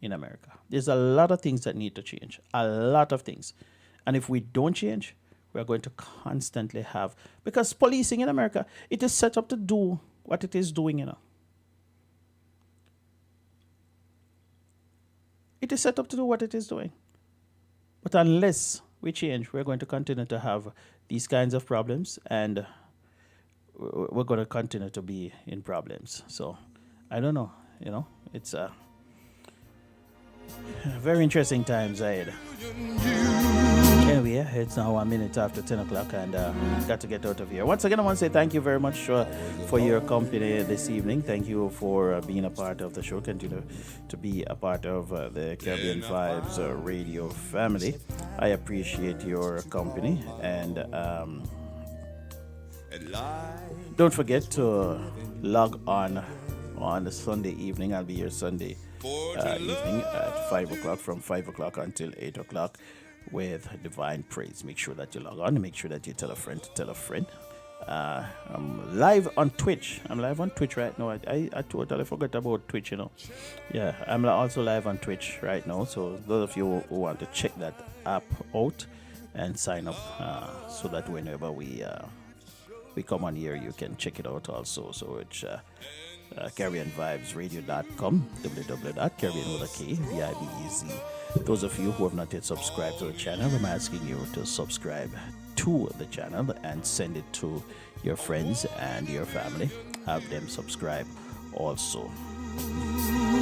Speaker 1: in America. There's a lot of things that need to change, a lot of things. And if we don't change, we're going to constantly have, because policing in America, it is set up to do what it is doing, It is set up to do what it is doing. But unless we change, we're going to continue to have these kinds of problems, and we're going to continue to be in problems. So I don't know, it's very interesting times ahead. Anyway, it's now 1 minute after 10 o'clock, and got to get out of here. Once again, I want to say thank you very much for your company this evening. Thank you for being a part of the show. Continue to be a part of the Caribbean Vibes radio family. I appreciate your company, and don't forget to log on the Sunday evening. I'll be here Sunday evening at 5 o'clock, from 5 o'clock until 8 o'clock, with Divine Praise. Make sure that you log on. Make sure that you tell a friend to tell a friend. I'm live on Twitch. I'm live on Twitch right now. I totally forgot about Twitch, Yeah, I'm also live on Twitch right now. So those of you who want to check that app out and sign up, so that whenever we come on here, you can check it out also. So it's CaribbeanVibesRadio.com, www.caribbean.k.vibez. Those of you who have not yet subscribed to the channel, I'm asking you to subscribe to the channel and send it to your friends and your family. Have them subscribe also.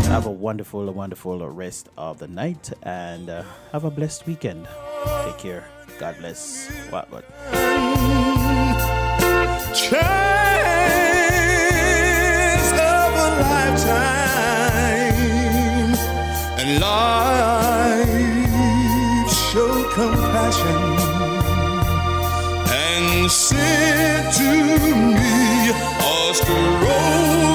Speaker 1: Have a wonderful, wonderful rest of the night and have a blessed weekend. Take care. God bless. What?
Speaker 12: Chance of a lifetime, and life show compassion and sent to me a stroll.